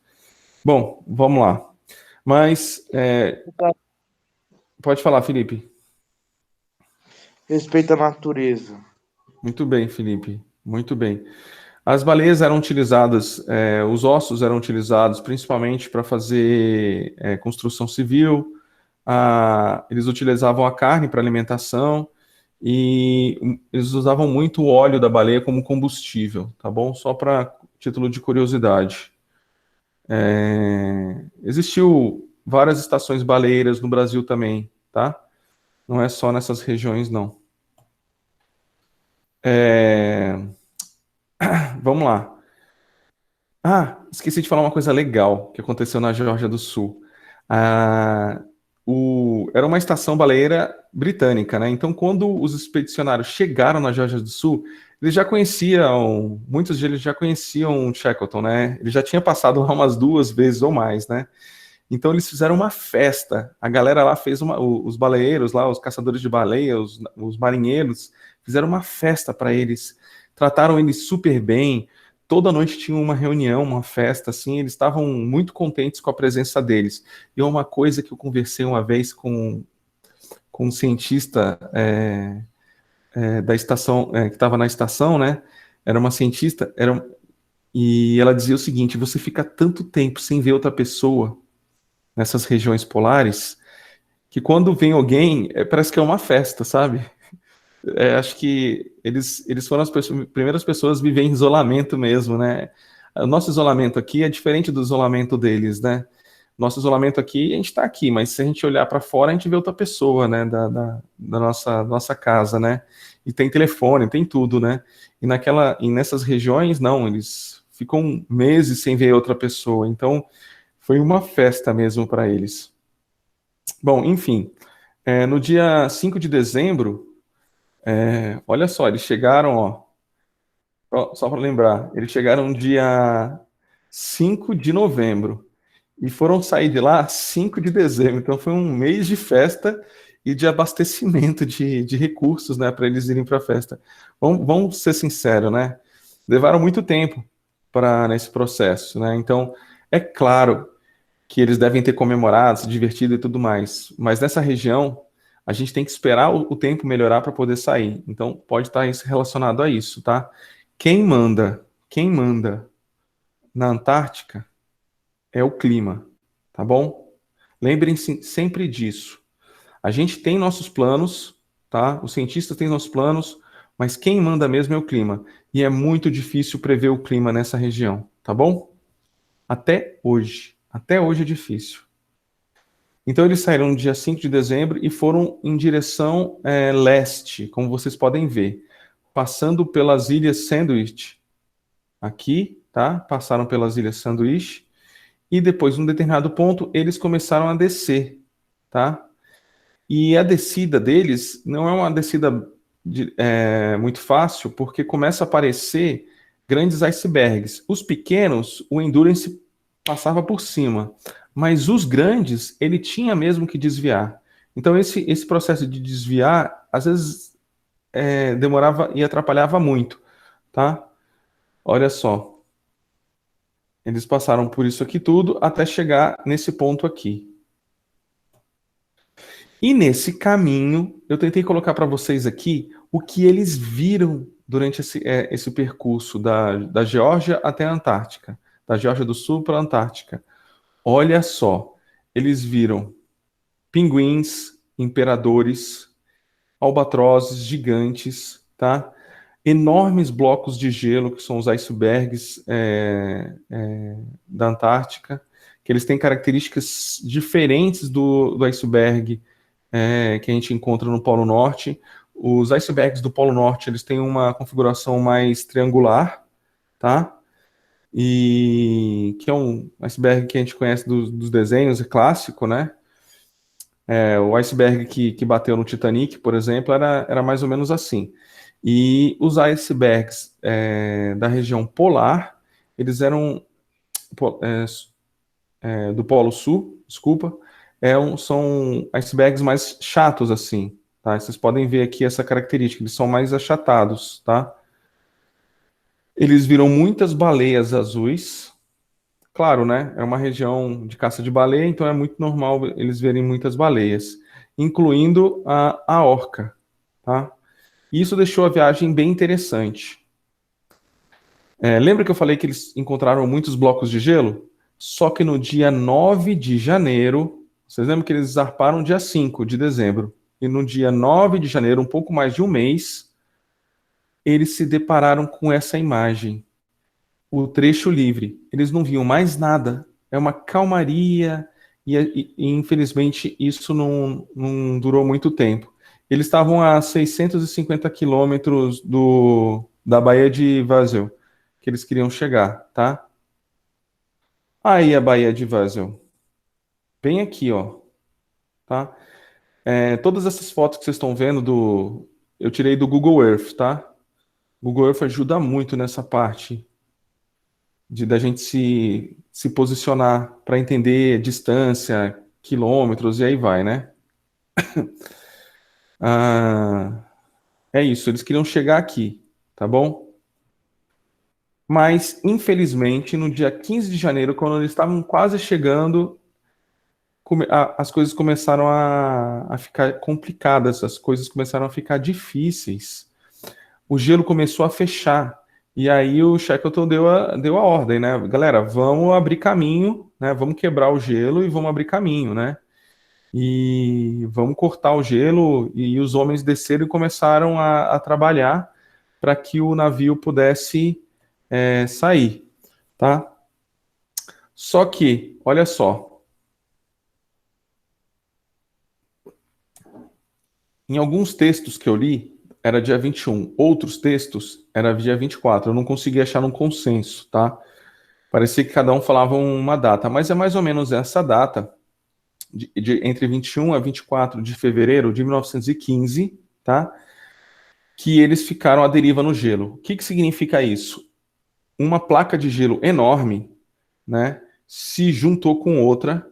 [SPEAKER 1] Bom, vamos lá. Mas, pode falar, Felipe.
[SPEAKER 7] Respeito à natureza.
[SPEAKER 1] Muito bem, Felipe. Muito bem. As baleias eram utilizadas, os ossos eram utilizados principalmente para fazer construção civil, eles utilizavam a carne para alimentação e eles usavam muito o óleo da baleia como combustível, tá bom? Só para título de curiosidade. Existiu várias estações baleiras no Brasil também, tá? Não é só nessas regiões, não. Vamos lá. Esqueci de falar uma coisa legal que aconteceu na Geórgia do Sul. Era uma estação baleeira britânica, né? Então, quando os expedicionários chegaram na Geórgia do Sul, eles já conheciam, muitos deles já conheciam Shackleton, né? Ele já tinha passado lá umas 2 vezes ou mais, né? Então, eles fizeram uma festa. A galera lá fez os baleeiros lá, os caçadores de baleia, os marinheiros, fizeram uma festa para eles. Trataram eles super bem. Toda noite tinha uma reunião, uma festa, assim, eles estavam muito contentes com a presença deles. E uma coisa que eu conversei uma vez com um cientista da estação, que estava na estação, né? Era uma cientista, e ela dizia o seguinte: você fica tanto tempo sem ver outra pessoa nessas regiões polares, que quando vem alguém, parece que é uma festa, sabe? Acho que eles foram as primeiras pessoas a viver em isolamento mesmo, né? O nosso isolamento aqui é diferente do isolamento deles, né? Nosso isolamento aqui, a gente está aqui, mas se a gente olhar para fora, a gente vê outra pessoa, né? Da nossa casa, né? E tem telefone, tem tudo, né? E nessas regiões, não, eles ficam meses sem ver outra pessoa. Então, foi uma festa mesmo para eles. Bom, enfim, no dia 5 de dezembro, olha só, eles chegaram, só para lembrar, eles chegaram dia 5 de novembro e foram sair de lá 5 de dezembro, então foi um mês de festa e de abastecimento de recursos, né, para eles irem para a festa. Vamos ser sinceros, né, levaram muito tempo nesse processo, né, então é claro que eles devem ter comemorado, se divertido e tudo mais, mas nessa região a gente tem que esperar o tempo melhorar para poder sair. Então, pode estar isso relacionado a isso, tá? Quem manda na Antártica é o clima, tá bom? Lembrem-se sempre disso. A gente tem nossos planos, tá? Os cientistas têm nossos planos, mas quem manda mesmo é o clima. E é muito difícil prever o clima nessa região, tá bom? Até hoje é difícil. Então, eles saíram no dia 5 de dezembro e foram em direção leste, como vocês podem ver, passando pelas ilhas Sandwich, aqui, tá? Passaram pelas Ilhas Sanduíche, e depois, num determinado ponto, eles começaram a descer, tá? E a descida deles não é uma descida muito fácil, porque começa a aparecer grandes icebergs. Os pequenos, o Endurance passava por cima, mas os grandes, ele tinha mesmo que desviar. Então, esse processo de desviar, às vezes, demorava e atrapalhava muito, tá? Olha só. Eles passaram por isso aqui tudo até chegar nesse ponto aqui. E nesse caminho, eu tentei colocar para vocês aqui o que eles viram durante esse percurso da Geórgia até a Antártica, da Geórgia do Sul para a Antártica. Olha só, eles viram pinguins, imperadores, albatrozes gigantes, tá? Enormes blocos de gelo, que são os icebergs da Antártica, que eles têm características diferentes do iceberg que a gente encontra no Polo Norte. Os icebergs do Polo Norte, eles têm uma configuração mais triangular, tá? E que é um iceberg que a gente conhece dos desenhos, é clássico, né? O iceberg que bateu no Titanic, por exemplo, era mais ou menos assim. E os icebergs da região polar, eles eram do Polo Sul, desculpa, são icebergs mais chatos, assim, tá? Vocês podem ver aqui essa característica, eles são mais achatados, tá? Eles viram muitas baleias azuis, claro, né? É uma região de caça de baleia, então é muito normal eles verem muitas baleias, incluindo a orca, tá? E isso deixou a viagem bem interessante. Lembra que eu falei que eles encontraram muitos blocos de gelo? Só que no dia 9 de janeiro, vocês lembram que eles zarparam dia 5 de dezembro, e no dia 9 de janeiro, um pouco mais de um mês, eles se depararam com essa imagem, o trecho livre. Eles não viam mais nada, é uma calmaria, e infelizmente isso não durou muito tempo. Eles estavam a 650 quilômetros da Baía de Vazel, que eles queriam chegar, tá? Aí a Baía de Vazel. Bem aqui, ó. Tá? Todas essas fotos que vocês estão vendo, eu tirei do Google Earth, tá? Google Earth ajuda muito nessa parte da gente se posicionar para entender distância, quilômetros, e aí vai, né? É isso, eles queriam chegar aqui, tá bom? Mas, infelizmente, no dia 15 de janeiro, quando eles estavam quase chegando, as coisas começaram a ficar complicadas, as coisas começaram a ficar difíceis. O gelo começou a fechar. E aí o Shackleton deu a ordem, né? Galera, vamos abrir caminho, né? Vamos quebrar o gelo e vamos abrir caminho, né? E vamos cortar o gelo. E os homens desceram e começaram a trabalhar para que o navio pudesse sair, tá? Só que, olha só, em alguns textos que eu li, era dia 21. Outros textos, era dia 24. Eu não consegui achar um consenso, tá? Parecia que cada um falava uma data, mas é mais ou menos essa data, entre 21 a 24 de fevereiro de 1915, tá? Que eles ficaram à deriva no gelo. O que significa isso? Uma placa de gelo enorme, né, se juntou com outra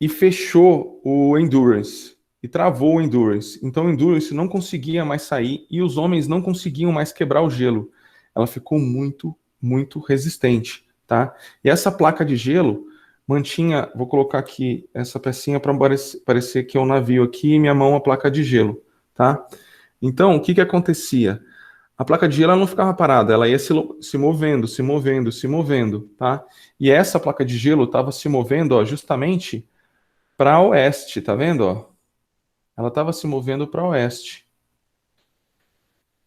[SPEAKER 1] e fechou o Endurance, e travou o Endurance. Então o Endurance não conseguia mais sair e os homens não conseguiam mais quebrar o gelo. Ela ficou muito, muito resistente, tá? E essa placa de gelo mantinha, vou colocar aqui essa pecinha para parecer que é um navio aqui e minha mão a placa de gelo, tá? Então, o que acontecia? A placa de gelo ela não ficava parada, ela ia se movendo, se movendo, se movendo, tá? E essa placa de gelo estava se movendo, ó, justamente para oeste, tá vendo, ó? Ela estava se movendo para oeste.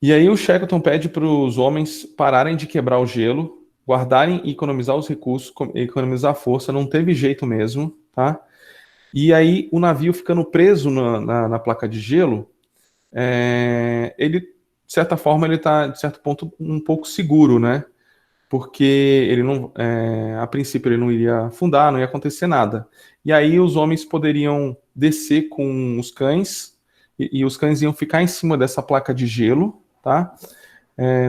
[SPEAKER 1] E aí o Shackleton pede para os homens pararem de quebrar o gelo, guardarem e economizar os recursos, economizar a força, não teve jeito mesmo, tá? E aí o navio ficando preso na placa de gelo, ele, de certa forma, ele está, de certo ponto, um pouco seguro, né? porque ele não, a princípio ele não iria afundar, não ia acontecer nada. E aí os homens poderiam descer com os cães, e os cães iam ficar em cima dessa placa de gelo, tá?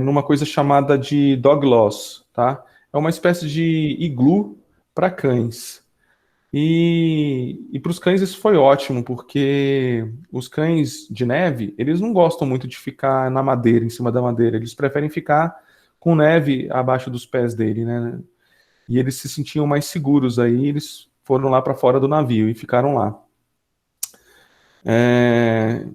[SPEAKER 1] Numa coisa chamada de dog loss, tá? É uma espécie de iglu para cães. E para os cães isso foi ótimo, porque os cães de neve, eles não gostam muito de ficar na madeira, em cima da madeira, eles preferem ficar com neve abaixo dos pés dele, né? E eles se sentiam mais seguros aí, eles foram lá para fora do navio e ficaram lá.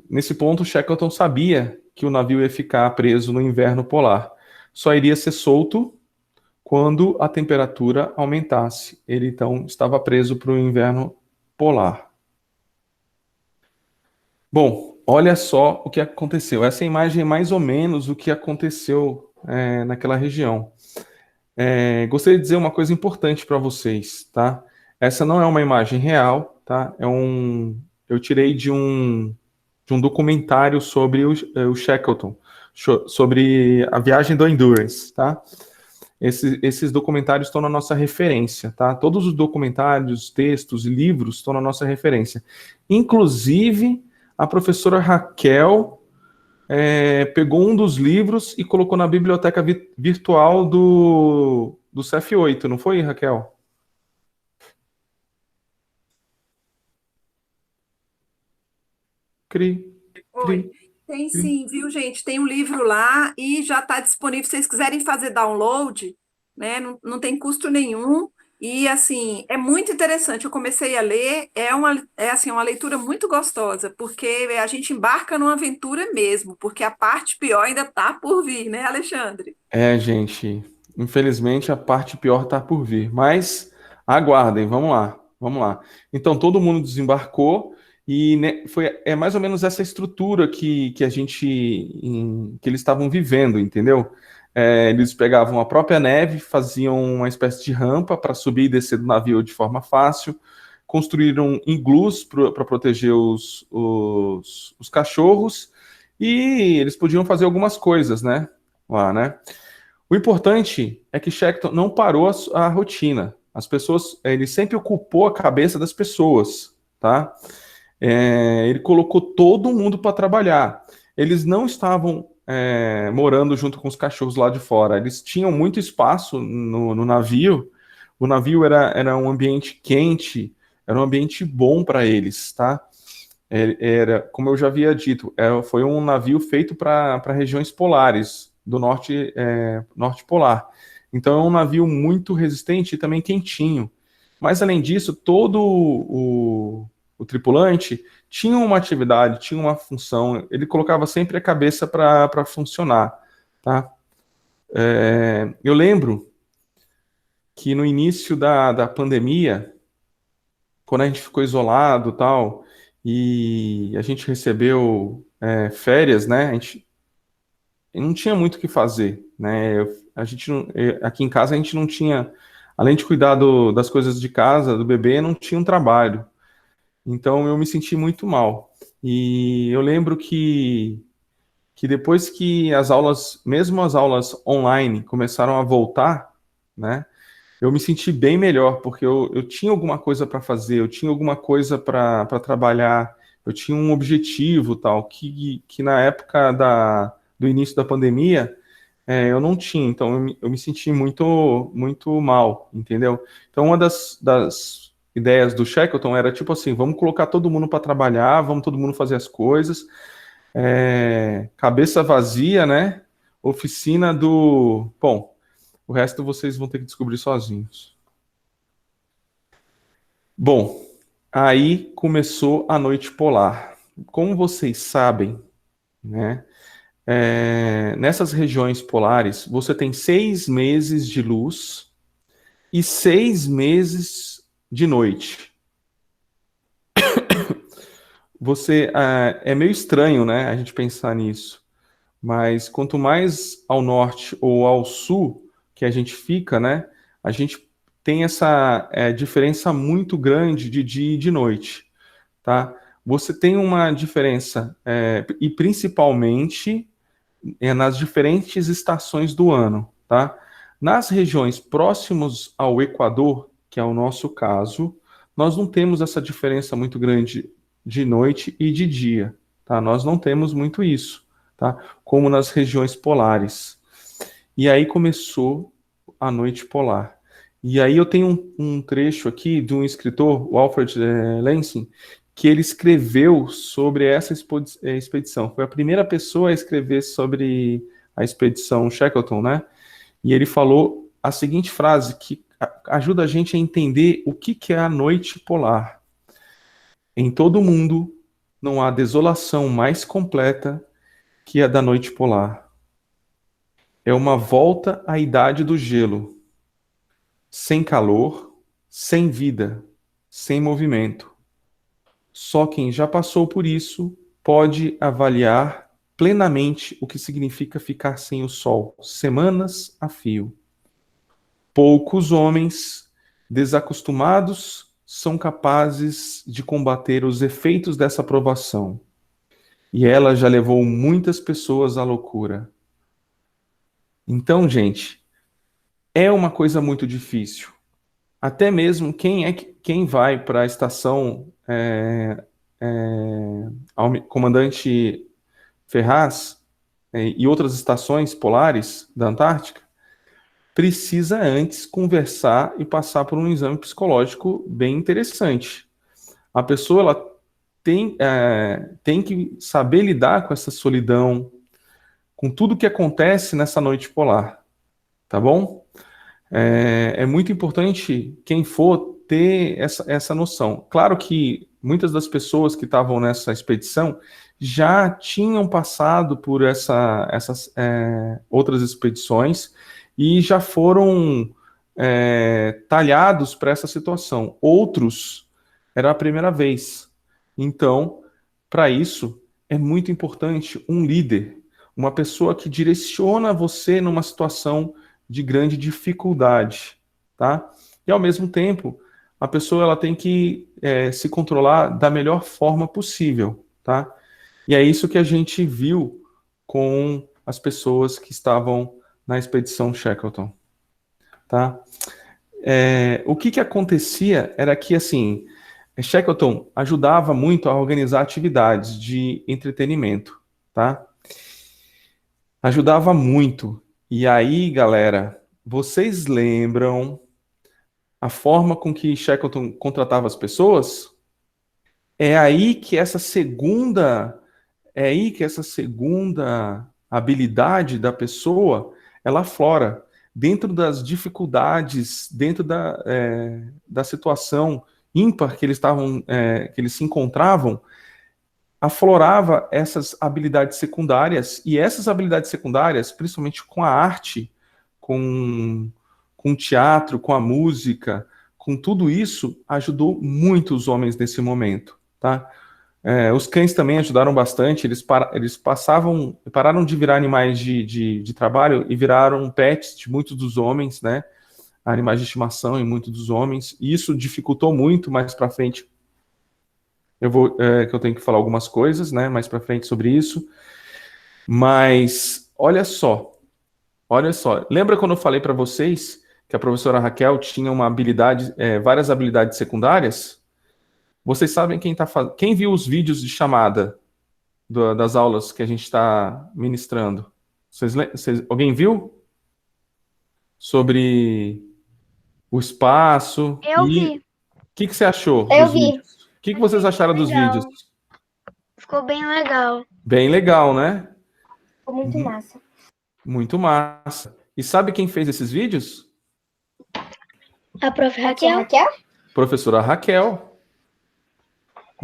[SPEAKER 1] Nesse ponto, Shackleton sabia que o navio ia ficar preso no inverno polar. Só iria ser solto quando a temperatura aumentasse. Ele, então, estava preso para o inverno polar. Bom, olha só o que aconteceu. Essa imagem é mais ou menos o que aconteceu naquela região. Gostaria de dizer uma coisa importante para vocês, tá? Essa não é uma imagem real, tá? Eu tirei de um documentário sobre o Shackleton, sobre a viagem do Endurance, tá? Esses documentários estão na nossa referência, tá? Todos os documentários, textos e livros estão na nossa referência. Inclusive, a professora Raquel pegou um dos livros e colocou na biblioteca virtual do CF8, não foi, Raquel? Cri,
[SPEAKER 8] Oi. Tem sim, viu, gente? Tem um livro lá e já está disponível. Se vocês quiserem fazer download, né? Não tem custo nenhum. E assim, é muito interessante. Eu comecei a ler, assim, uma leitura muito gostosa, porque a gente embarca numa aventura mesmo, porque a parte pior ainda está por vir, né, Alexandre?
[SPEAKER 1] Gente, infelizmente a parte pior está por vir, mas aguardem, vamos lá, vamos lá. Então todo mundo desembarcou e né, é mais ou menos essa estrutura que eles estavam vivendo, entendeu? Eles pegavam a própria neve, faziam uma espécie de rampa para subir e descer do navio de forma fácil, construíram iglus para proteger os cachorros e eles podiam fazer algumas coisas, né? Lá, né? O importante é que Shackleton não parou a rotina. As pessoas, ele sempre ocupou a cabeça das pessoas, tá? Ele colocou todo mundo para trabalhar. Eles não estavam morando junto com os cachorros lá de fora. Eles tinham muito espaço no navio. O navio era um ambiente quente, era um ambiente bom para eles, tá? Como eu já havia dito, foi um navio feito para regiões polares do norte polar. Então é um navio muito resistente e também quentinho. Mas além disso, todo o tripulante tinha uma atividade, tinha uma função. Ele colocava sempre a cabeça para funcionar, tá? Eu lembro que no início da pandemia, quando a gente ficou isolado, tal, e a gente recebeu férias, né? A gente não tinha muito o que fazer, né? Aqui em casa a gente não tinha, além de cuidar das coisas de casa, do bebê, não tinha um trabalho. Então eu me senti muito mal. E eu lembro que depois que mesmo as aulas online começaram a voltar, né? Eu me senti bem melhor, porque eu tinha alguma coisa para fazer, eu tinha alguma coisa para trabalhar, eu tinha um objetivo, tal, que na época do início da pandemia, eu não tinha, então eu me senti muito, muito mal, entendeu? Então uma das ideias do Shackleton era tipo assim, vamos colocar todo mundo para trabalhar, vamos todo mundo fazer as coisas, cabeça vazia, né? Oficina do... Bom, o resto vocês vão ter que descobrir sozinhos. Bom, aí começou a noite polar. Como vocês sabem, né? Nessas regiões polares, você tem 6 meses de luz e 6 meses de noite. É meio estranho, né, a gente pensar nisso, mas quanto mais ao norte ou ao sul que a gente fica, né, a gente tem essa diferença muito grande de dia e de noite, tá? Você tem uma diferença, e principalmente nas diferentes estações do ano, tá? Nas regiões próximas ao Equador, que é o nosso caso, nós não temos essa diferença muito grande de noite e de dia, tá? Nós não temos muito isso, tá? Como nas regiões polares. E aí começou a noite polar. E aí eu tenho um trecho aqui de um escritor, o Alfred Lansing, que ele escreveu sobre essa expedição. Foi a primeira pessoa a escrever sobre a expedição Shackleton, né? E ele falou a seguinte frase que ajuda a gente a entender o que é a noite polar. Em todo o mundo, não há desolação mais completa que a da noite polar. É uma volta à idade do gelo, sem calor, sem vida, sem movimento. Só quem já passou por isso pode avaliar plenamente o que significa ficar sem o sol, semanas a fio. Poucos homens desacostumados são capazes de combater os efeitos dessa provação. E ela já levou muitas pessoas à loucura. Então, gente, é uma coisa muito difícil. Até mesmo quem vai para a estação Comandante Ferraz e outras estações polares da Antártica, precisa antes conversar e passar por um exame psicológico bem interessante. A pessoa ela tem que saber lidar com essa solidão, com tudo que acontece nessa noite polar, tá bom? É muito importante quem for ter essa noção. Claro que muitas das pessoas que estavam nessa expedição já tinham passado por essas outras expedições e já foram talhados para essa situação. Outros era a primeira vez. Então, para isso, é muito importante um líder, uma pessoa que direciona você numa situação de grande dificuldade, tá? E ao mesmo tempo, a pessoa ela tem que se controlar da melhor forma possível, tá? E é isso que a gente viu com as pessoas que estavam na expedição Shackleton, tá? O que acontecia era que, assim, Shackleton ajudava muito a organizar atividades de entretenimento, tá? Ajudava muito. E aí, galera, vocês lembram a forma com que Shackleton contratava as pessoas? É aí que essa segunda habilidade da pessoa, ela aflora. Dentro das dificuldades, dentro da situação ímpar que eles se encontravam, aflorava essas habilidades secundárias, e essas habilidades secundárias, principalmente com a arte, com o teatro, com a música, com tudo isso, ajudou muito os homens nesse momento, tá? Os cães também ajudaram bastante, eles pararam de virar animais de trabalho e viraram pets de muitos dos homens, né? Animais de estimação em muitos dos homens, e isso dificultou muito mais para frente. Que eu tenho que falar algumas coisas, né, mais para frente sobre isso. Mas olha só. Lembra quando eu falei para vocês que a professora Raquel tinha várias habilidades secundárias? Vocês sabem quem viu os vídeos de chamada das aulas que a gente está ministrando? Alguém viu? Sobre o espaço?
[SPEAKER 3] Eu vi.
[SPEAKER 1] O que você achou
[SPEAKER 3] Eu
[SPEAKER 1] dos
[SPEAKER 3] vi.
[SPEAKER 1] vídeos? O que vocês acharam dos vídeos?
[SPEAKER 3] Ficou bem legal.
[SPEAKER 1] Bem legal, né?
[SPEAKER 3] Ficou muito massa.
[SPEAKER 1] Muito massa. E sabe quem fez esses vídeos?
[SPEAKER 3] A prof. Raquel?
[SPEAKER 1] Professora Raquel.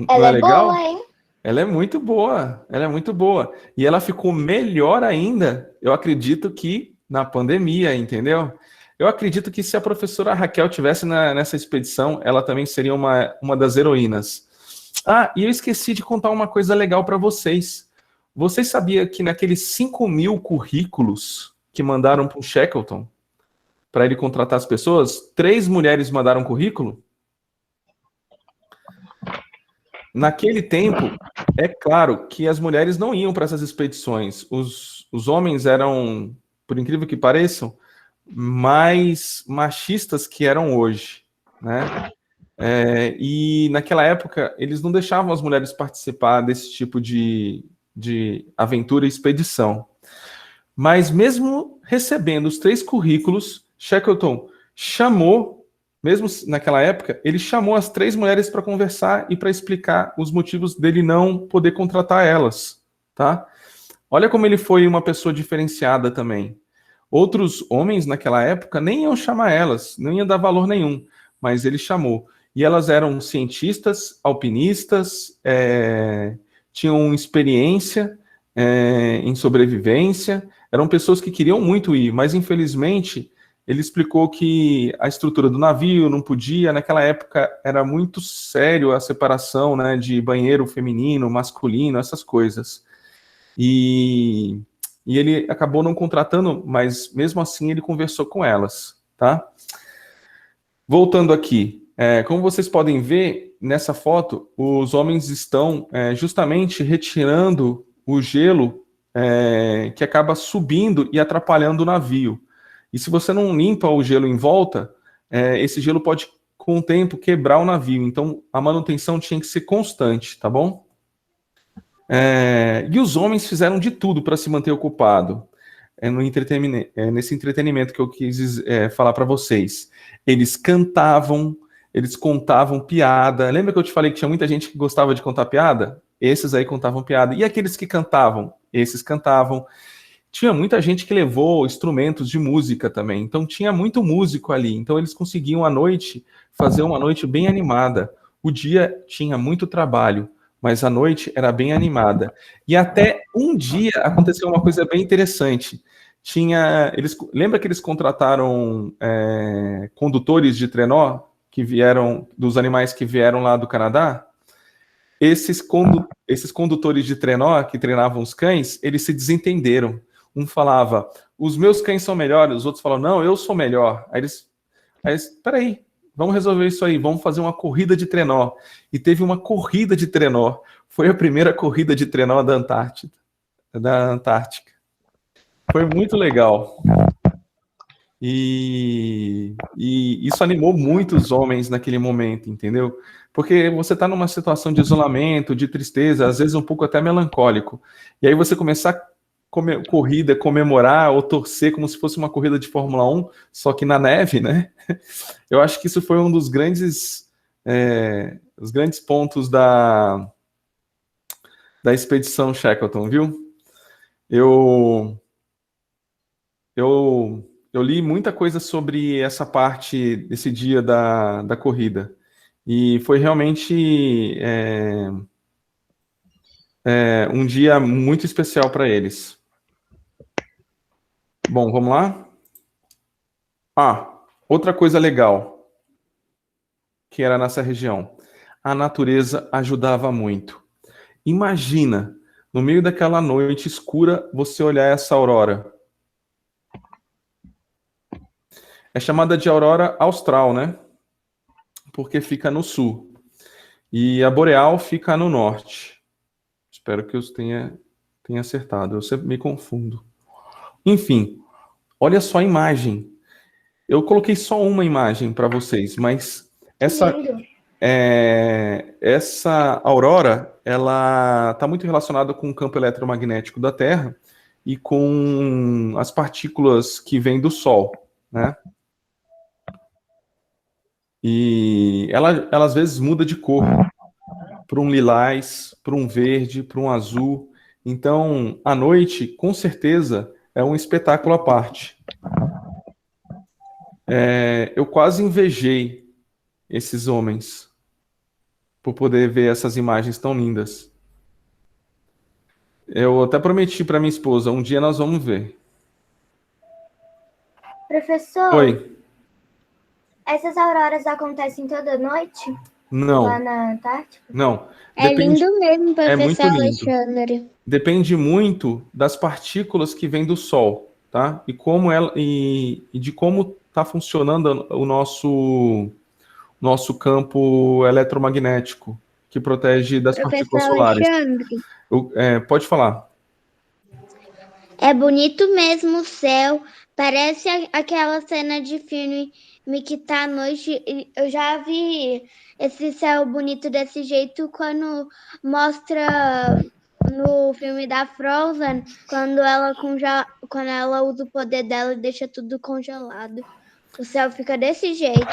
[SPEAKER 3] Ela
[SPEAKER 1] Não
[SPEAKER 3] é
[SPEAKER 1] legal?
[SPEAKER 3] boa, hein?
[SPEAKER 1] Ela é muito boa. E ela ficou melhor ainda, eu acredito que na pandemia, entendeu? Eu acredito que se a professora Raquel tivesse nessa expedição, ela também seria uma das heroínas. Ah, e eu esqueci de contar uma coisa legal para vocês. Vocês sabiam que naqueles 5.000 currículos que mandaram para o Shackleton, para ele contratar as pessoas, 3 mulheres mandaram currículo? Naquele tempo, é claro que as mulheres não iam para essas expedições. Os homens eram, por incrível que pareçam, mais machistas que eram hoje, né? E naquela época, eles não deixavam as mulheres participar desse tipo de aventura e expedição. Mas mesmo recebendo os 3 currículos, Shackleton chamou, mesmo naquela época, ele chamou as 3 mulheres para conversar e para explicar os motivos dele não poder contratar elas, tá? Olha como ele foi uma pessoa diferenciada também. Outros homens naquela época nem iam chamar elas, não iam dar valor nenhum, mas ele chamou. E elas eram cientistas, alpinistas, tinham experiência em sobrevivência, eram pessoas que queriam muito ir, mas infelizmente ele explicou que a estrutura do navio não podia, naquela época era muito sério a separação, né, de banheiro feminino, masculino, essas coisas. E ele acabou não contratando, mas mesmo assim ele conversou com elas, tá? Voltando aqui, como vocês podem ver nessa foto, os homens estão justamente retirando o gelo que acaba subindo e atrapalhando o navio. E se você não limpa o gelo em volta, esse gelo pode, com o tempo, quebrar o navio. Então, a manutenção tinha que ser constante, tá bom? E os homens fizeram de tudo para se manter ocupado nesse entretenimento que eu quis falar para vocês. Eles cantavam, eles contavam piada. Lembra que eu te falei que tinha muita gente que gostava de contar piada? Esses aí contavam piada. E aqueles que cantavam? Esses cantavam. Tinha muita gente que levou instrumentos de música também. Então tinha muito músico ali. Então eles conseguiam à noite fazer uma noite bem animada. O dia tinha muito trabalho, mas a noite era bem animada. E até um dia aconteceu uma coisa bem interessante. Lembra que eles contrataram condutores de trenó que vieram dos animais que vieram lá do Canadá? Esses condutores de trenó que treinavam os cães, eles se desentenderam. Um falava, os meus cães são melhores, os outros falavam, não, eu sou melhor. Aí eles peraí, vamos resolver isso aí, vamos fazer uma corrida de trenó. E teve uma corrida de trenó. Foi a primeira corrida de trenó da Antártica. Foi muito legal. E isso animou muitos homens naquele momento, entendeu? Porque você está numa situação de isolamento, de tristeza, às vezes um pouco até melancólico. E aí você começar a corrida, comemorar ou torcer como se fosse uma corrida de Fórmula 1, só que na neve, né? Eu acho que isso foi um dos grandes pontos da expedição Shackleton, viu? Eu li muita coisa sobre essa parte desse dia da corrida. E foi realmente um dia muito especial para eles. Bom, vamos lá? Outra coisa legal que era nessa região. A natureza ajudava muito. Imagina, no meio daquela noite escura, você olhar essa aurora. É chamada de aurora austral, né? Porque fica no sul. E a boreal fica no norte. Espero que eu tenha acertado. Eu sempre me confundo. Enfim, olha só a imagem. Eu coloquei só uma imagem para vocês, mas essa aurora, ela está muito relacionada com o campo eletromagnético da Terra e com as partículas que vêm do Sol, né? E ela às vezes muda de cor para um lilás, para um verde, para um azul. Então, à noite, com certeza, é um espetáculo à parte. Eu quase invejei esses homens por poder ver essas imagens tão lindas. Eu até prometi para minha esposa, um dia nós vamos ver.
[SPEAKER 3] Professor,
[SPEAKER 1] Oi.
[SPEAKER 3] Essas auroras acontecem toda noite?
[SPEAKER 1] Não.
[SPEAKER 3] Lá na Antártica?
[SPEAKER 1] Não.
[SPEAKER 3] Lindo mesmo, professor
[SPEAKER 1] muito lindo.
[SPEAKER 3] Alexandre.
[SPEAKER 1] Depende muito das partículas que vêm do Sol, tá? E de como está funcionando o nosso campo eletromagnético, que protege das partículas solares.
[SPEAKER 3] Alexandre.
[SPEAKER 1] Pode falar.
[SPEAKER 3] É bonito mesmo o céu. Parece aquela cena de filme que tá à noite. Eu já vi esse céu bonito desse jeito quando mostra no filme da Frozen, quando ela usa o poder dela e deixa tudo congelado. O céu fica desse jeito.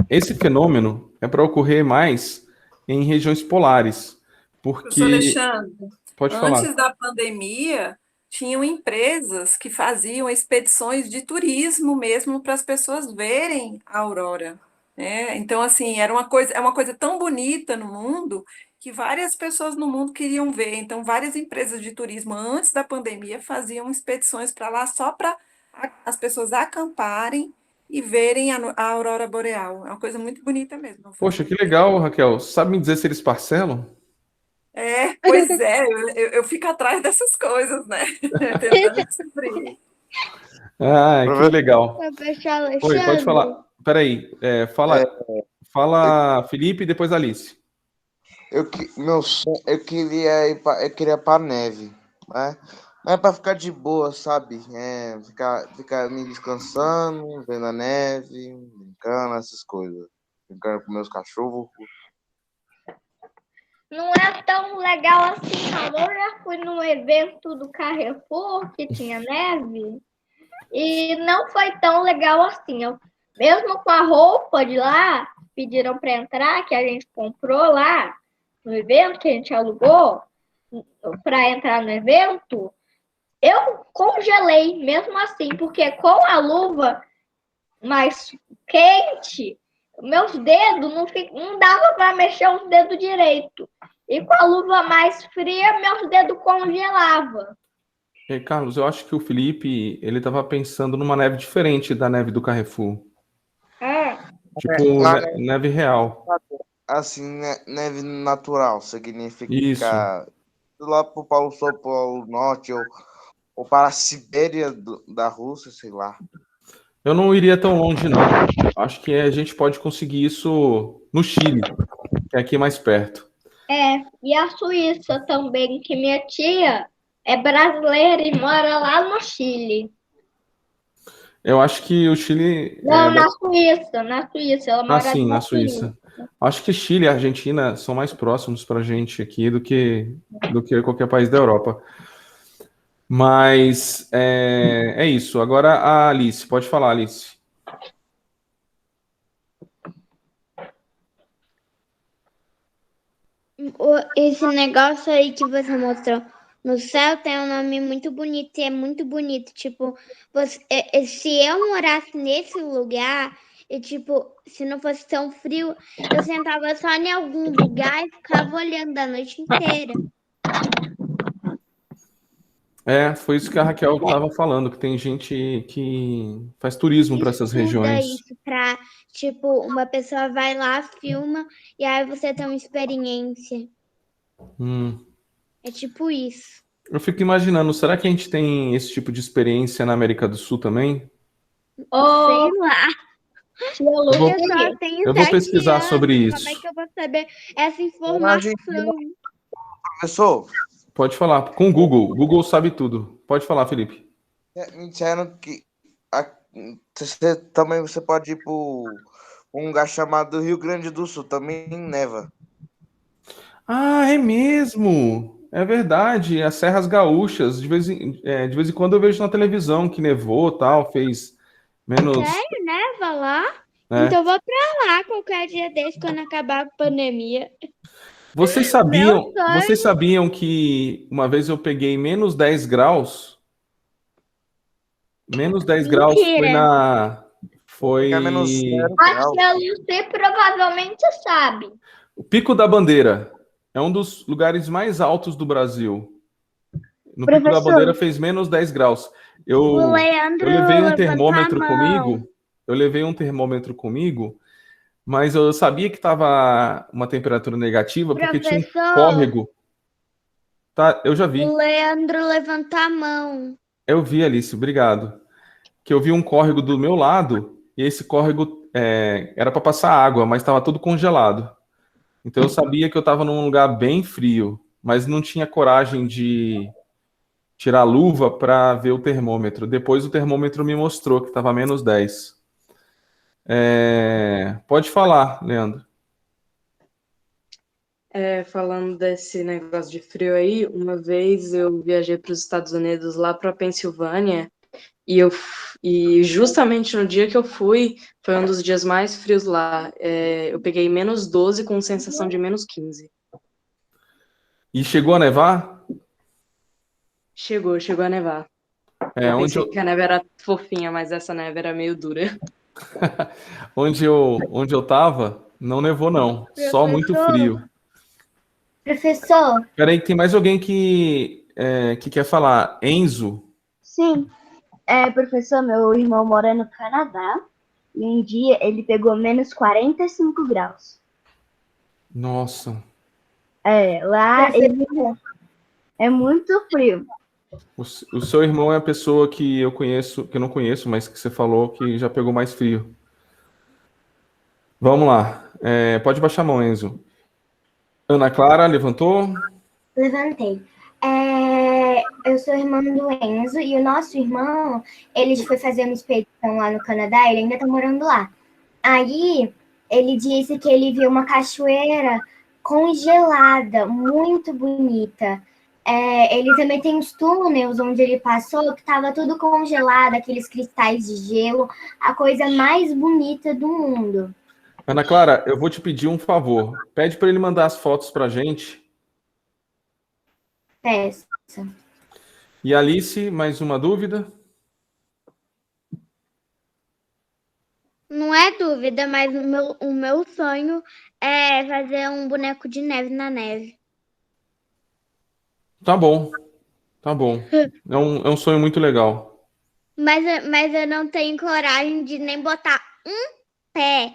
[SPEAKER 1] Esse fenômeno é para ocorrer mais em regiões polares,
[SPEAKER 8] Professor
[SPEAKER 1] porque...
[SPEAKER 8] Alexandre,
[SPEAKER 1] Pode falar.
[SPEAKER 8] antes da pandemia, tinham empresas que faziam expedições de turismo mesmo para as pessoas verem a aurora, né? Então, assim, é uma coisa tão bonita no mundo que várias pessoas no mundo queriam ver. Então, várias empresas de turismo antes da pandemia faziam expedições para lá só para as pessoas acamparem e verem a aurora boreal. É uma coisa muito bonita mesmo.
[SPEAKER 1] Poxa, que legal, Raquel. Sabe me dizer se eles parcelam?
[SPEAKER 8] Pois é, eu fico atrás dessas coisas, né? Tentando descobrir.
[SPEAKER 1] Ah, que legal.
[SPEAKER 3] Professor
[SPEAKER 1] Oi, pode
[SPEAKER 3] Alexandre.
[SPEAKER 1] falar. Peraí, fala Felipe e depois Alice.
[SPEAKER 7] Meu sonho, eu queria para neve, né? Não é para ficar de boa, sabe? Ficar me descansando, vendo a neve, brincando, essas coisas. Brincando com meus cachorros.
[SPEAKER 4] Não é tão legal assim, não. Eu já fui num evento do Carrefour que tinha neve e não foi tão legal assim. Mesmo com a roupa de lá, pediram para entrar, que a gente comprou lá no evento, que a gente alugou para entrar no evento, eu congelei mesmo assim, porque com a luva mais quente, meus dedos não dava para mexer os dedos direito. E com a luva mais fria, meus dedos congelavam.
[SPEAKER 1] Carlos, eu acho que o Felipe, ele estava pensando numa neve diferente da neve do Carrefour. Tipo, neve real.
[SPEAKER 7] Assim, neve natural, significa
[SPEAKER 1] Isso.
[SPEAKER 7] lá para o Polo Sul, Polo Norte, ou para a Sibéria da Rússia, sei lá.
[SPEAKER 1] Eu não iria tão longe, não. Acho que a gente pode conseguir isso no Chile, que é aqui mais perto.
[SPEAKER 4] E a Suíça também, que minha tia é brasileira e mora lá no Chile.
[SPEAKER 1] Eu acho que o Chile...
[SPEAKER 4] Não, na Suíça. Ela mora
[SPEAKER 1] sim, na Suíça. Acho que Chile e Argentina são mais próximos para a gente aqui do que qualquer país da Europa. Mas é isso. Agora a Alice. Pode falar, Alice.
[SPEAKER 3] Esse negócio aí que você mostrou no céu tem um nome muito bonito e é muito bonito. Tipo, se eu morasse nesse lugar, e tipo, se não fosse tão frio, eu sentava só em algum lugar e ficava olhando a noite inteira.
[SPEAKER 1] Foi isso que a Raquel estava falando, que tem gente que faz turismo para essas regiões.
[SPEAKER 3] Isso pra, tipo, uma pessoa vai lá, filma, e aí você tem uma experiência. É tipo isso.
[SPEAKER 1] Eu fico imaginando, será que a gente tem esse tipo de experiência na América do Sul também?
[SPEAKER 3] Sei lá.
[SPEAKER 1] Eu vou pesquisar sobre isso.
[SPEAKER 3] Como é que eu vou saber essa informação?
[SPEAKER 7] Professor?
[SPEAKER 1] Pode falar, com o Google. Google sabe tudo. Pode falar, Felipe.
[SPEAKER 7] Me disseram que você pode ir para um lugar chamado Rio Grande do Sul, também neva.
[SPEAKER 1] Ah, é mesmo! É verdade, as Serras Gaúchas, de vez em quando eu vejo na televisão que nevou, tal, fez menos...
[SPEAKER 3] Sério? Neva lá? Então eu vou pra lá qualquer dia desse, quando acabar a pandemia.
[SPEAKER 1] Vocês sabiam que uma vez eu peguei menos 10 graus? Menos 10 graus foi
[SPEAKER 7] menos 0
[SPEAKER 4] Acho que a Lucy provavelmente sabe.
[SPEAKER 1] o Pico da Bandeira. É um dos lugares mais altos do Brasil. No Pico da Bandeira fez menos 10 graus. Eu levei um termômetro comigo. Mas eu sabia que estava uma temperatura negativa porque tinha um córrego. Tá, eu já vi.
[SPEAKER 3] O Leandro levanta a mão.
[SPEAKER 1] Eu vi, Alice, obrigado. Que eu vi um córrego do meu lado e esse córrego era para passar água, mas estava tudo congelado. Então eu sabia que eu estava num lugar bem frio, mas não tinha coragem de tirar a luva para ver o termômetro. Depois o termômetro me mostrou que estava -10. Pode falar, Leandro.
[SPEAKER 9] Falando desse negócio de frio aí, uma vez eu viajei para os Estados Unidos, lá para Pensilvânia, e justamente no dia que eu fui, foi um dos dias mais frios lá. Eu peguei -12 com sensação de -15.
[SPEAKER 1] E chegou a nevar?
[SPEAKER 9] Chegou a nevar. Eu
[SPEAKER 1] Onde
[SPEAKER 9] pensei
[SPEAKER 1] eu,
[SPEAKER 9] que a neve era fofinha, mas essa neve era meio dura.
[SPEAKER 1] onde eu tava, não nevou não, só muito frio.
[SPEAKER 3] Professor,
[SPEAKER 1] Peraí, tem mais alguém que quer falar. Enzo?
[SPEAKER 3] sim. Professor, meu irmão mora no Canadá e um dia ele pegou -45 graus.
[SPEAKER 1] Nossa,
[SPEAKER 3] Lá é muito frio.
[SPEAKER 1] o seu irmão é a pessoa que eu conheço, que eu não conheço, mas que você falou que já pegou mais frio. Vamos lá. Pode baixar a mão, Enzo. Ana Clara, levantou?
[SPEAKER 3] Levantei. Eu sou irmã do Enzo e o nosso irmão, ele foi fazer uma expedição lá no Canadá, ele ainda tá morando lá. Aí, ele disse que ele viu uma cachoeira congelada, muito bonita. Ele também tem uns túneis onde ele passou que estava tudo congelado, aqueles cristais de gelo, a coisa mais bonita do mundo.
[SPEAKER 1] Ana Clara, eu vou te pedir um favor. Pede para ele mandar as fotos para a gente.
[SPEAKER 3] Peça.
[SPEAKER 1] E Alice, mais uma dúvida?
[SPEAKER 3] Não é dúvida, mas o meu sonho é fazer um boneco de neve na neve.
[SPEAKER 1] Tá bom, tá bom. É um sonho muito legal.
[SPEAKER 3] Mas eu não tenho coragem de nem botar um pé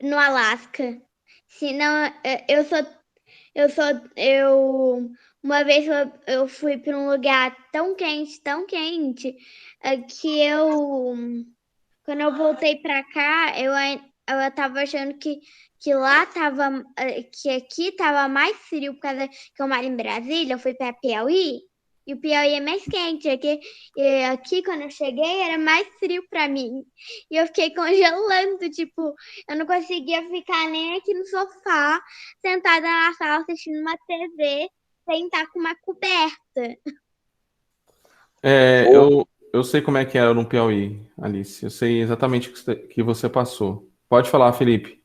[SPEAKER 3] no Alasca. Senão, uma vez eu fui para um lugar tão quente, que quando eu voltei para cá, eu tava achando que lá tava, que aqui tava mais frio, por causa que eu moro em Brasília, eu fui para Piauí, e o Piauí é mais quente. Aqui, quando eu cheguei, era mais frio para mim. E eu fiquei congelando, tipo, eu não conseguia ficar nem aqui no sofá, sentada na sala assistindo uma TV, sem estar com uma coberta.
[SPEAKER 1] Eu sei como é que era no Piauí, Alice. Eu sei exatamente o que você passou. Pode falar, Felipe.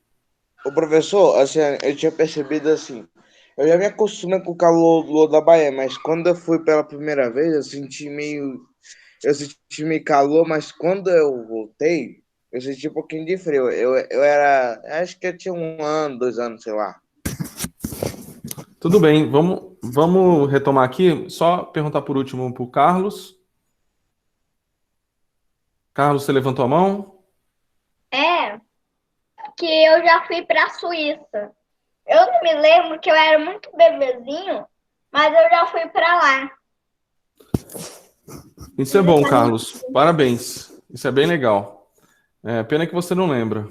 [SPEAKER 7] O professor, assim, eu tinha percebido assim, eu já me acostumei com o calor da Bahia, mas quando eu fui pela primeira vez, eu senti meio calor, mas quando eu voltei, eu senti um pouquinho de frio. Acho que eu tinha 1 ano, 2 anos, sei lá.
[SPEAKER 1] Tudo bem, vamos retomar aqui. Só perguntar por último para o Carlos. Carlos, você levantou a mão?
[SPEAKER 4] Que eu já fui para a Suíça. Eu não me lembro que eu era muito bebezinho, mas eu já fui para lá.
[SPEAKER 1] Isso é bom, Carlos. Parabéns. Isso é bem legal. Pena que você não lembra.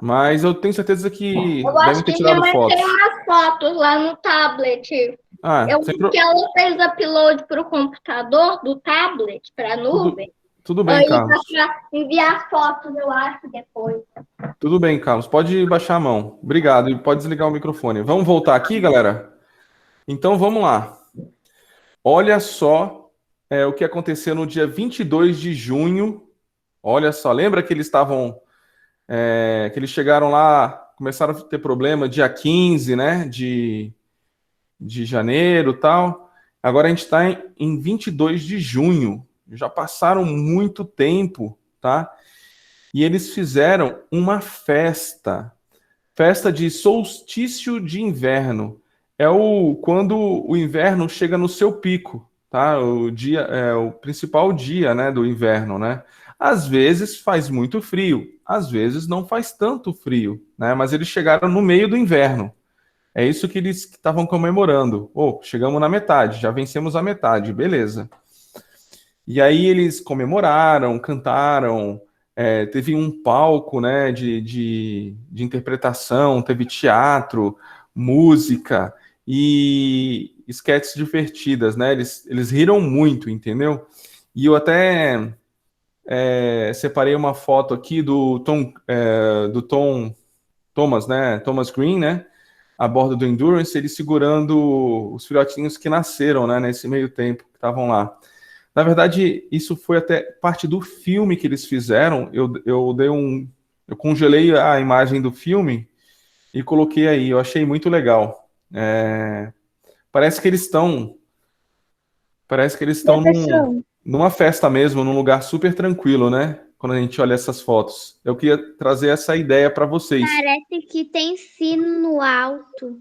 [SPEAKER 1] Mas eu tenho certeza que
[SPEAKER 4] Eu
[SPEAKER 1] devem
[SPEAKER 4] acho
[SPEAKER 1] ter
[SPEAKER 4] que minha
[SPEAKER 1] tirado
[SPEAKER 4] mãe
[SPEAKER 1] fotos.
[SPEAKER 4] tem umas fotos lá no tablet. Eu
[SPEAKER 1] sem
[SPEAKER 4] vi que ela fez upload para o computador do tablet, para a nuvem.
[SPEAKER 1] Tudo bem,
[SPEAKER 4] Aí
[SPEAKER 1] Carlos.
[SPEAKER 4] dá para enviar as fotos, eu acho, depois.
[SPEAKER 1] Tudo bem, Carlos. Pode baixar a mão. Obrigado. E pode desligar o microfone. Vamos voltar aqui, galera? Então, vamos lá. Olha só o que aconteceu no dia 22 de junho. Olha só, lembra que eles estavam... que eles chegaram lá, começaram a ter problema dia 15, né? De janeiro e tal. Agora a gente está em 22 de junho. Já passaram muito tempo, tá? E eles fizeram uma festa de solstício de inverno. Quando o inverno chega no seu pico, tá? O principal dia, né, do inverno, né? Às vezes faz muito frio, às vezes não faz tanto frio, né? Mas eles chegaram no meio do inverno. É isso que eles estavam comemorando. Chegamos na metade, já vencemos a metade, beleza. E aí eles comemoraram, cantaram, teve um palco, né, de interpretação, teve teatro, música, e sketches divertidas, né? Eles riram muito, entendeu? E eu até separei uma foto aqui do Tom Thomas, né? Thomas Green, né? A bordo do Endurance, ele segurando os filhotinhos que nasceram, né? Nesse meio tempo que estavam lá. Na verdade, isso foi até parte do filme que eles fizeram. Eu congelei a imagem do filme e coloquei aí. Eu achei muito legal. Parece que eles estão
[SPEAKER 3] Professor,
[SPEAKER 1] numa festa mesmo, num lugar super tranquilo, né? Quando a gente olha essas fotos. Eu queria trazer essa ideia para vocês.
[SPEAKER 3] parece que tem sino no alto.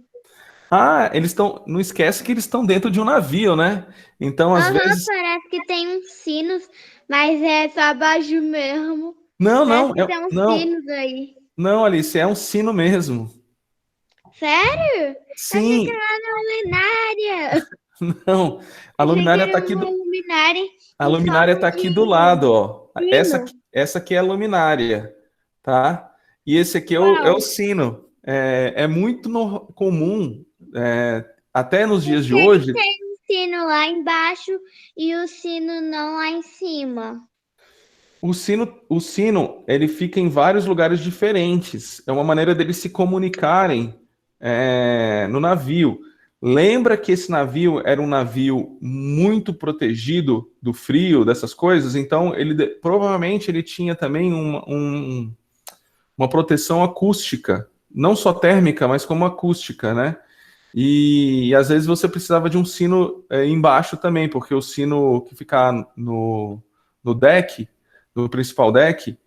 [SPEAKER 1] Ah, eles estão. Não esquece que eles estão dentro de um navio, né? Então, às vezes.
[SPEAKER 3] Parece que tem uns sinos, mas é só baixo mesmo.
[SPEAKER 1] Não,
[SPEAKER 3] Parece
[SPEAKER 1] não,
[SPEAKER 3] que tem uns sinos aí.
[SPEAKER 1] não, Alice, é um sino mesmo.
[SPEAKER 3] Sério? Achei que
[SPEAKER 1] Sim,
[SPEAKER 3] era uma luminária.
[SPEAKER 1] não. A
[SPEAKER 3] Achei que
[SPEAKER 1] luminária
[SPEAKER 3] era
[SPEAKER 1] tá aqui
[SPEAKER 3] uma
[SPEAKER 1] do,
[SPEAKER 3] luminária
[SPEAKER 1] a
[SPEAKER 3] em
[SPEAKER 1] luminária
[SPEAKER 3] forma
[SPEAKER 1] tá aqui
[SPEAKER 3] de
[SPEAKER 1] do lado, ó.
[SPEAKER 3] sino.
[SPEAKER 1] Essa aqui é a luminária, tá? E esse aqui é o sino. É muito comum, até nos dias de
[SPEAKER 3] Por que
[SPEAKER 1] hoje.
[SPEAKER 3] tem um sino lá embaixo e o sino não lá em cima?
[SPEAKER 1] O sino, ele fica em vários lugares diferentes. É uma maneira deles se comunicarem no navio. Lembra que esse navio era um navio muito protegido do frio, dessas coisas? Então, provavelmente ele tinha também uma proteção acústica, não só térmica, mas como acústica, né? E às vezes você precisava de um sino embaixo também, porque o sino que fica no deck, no principal deck,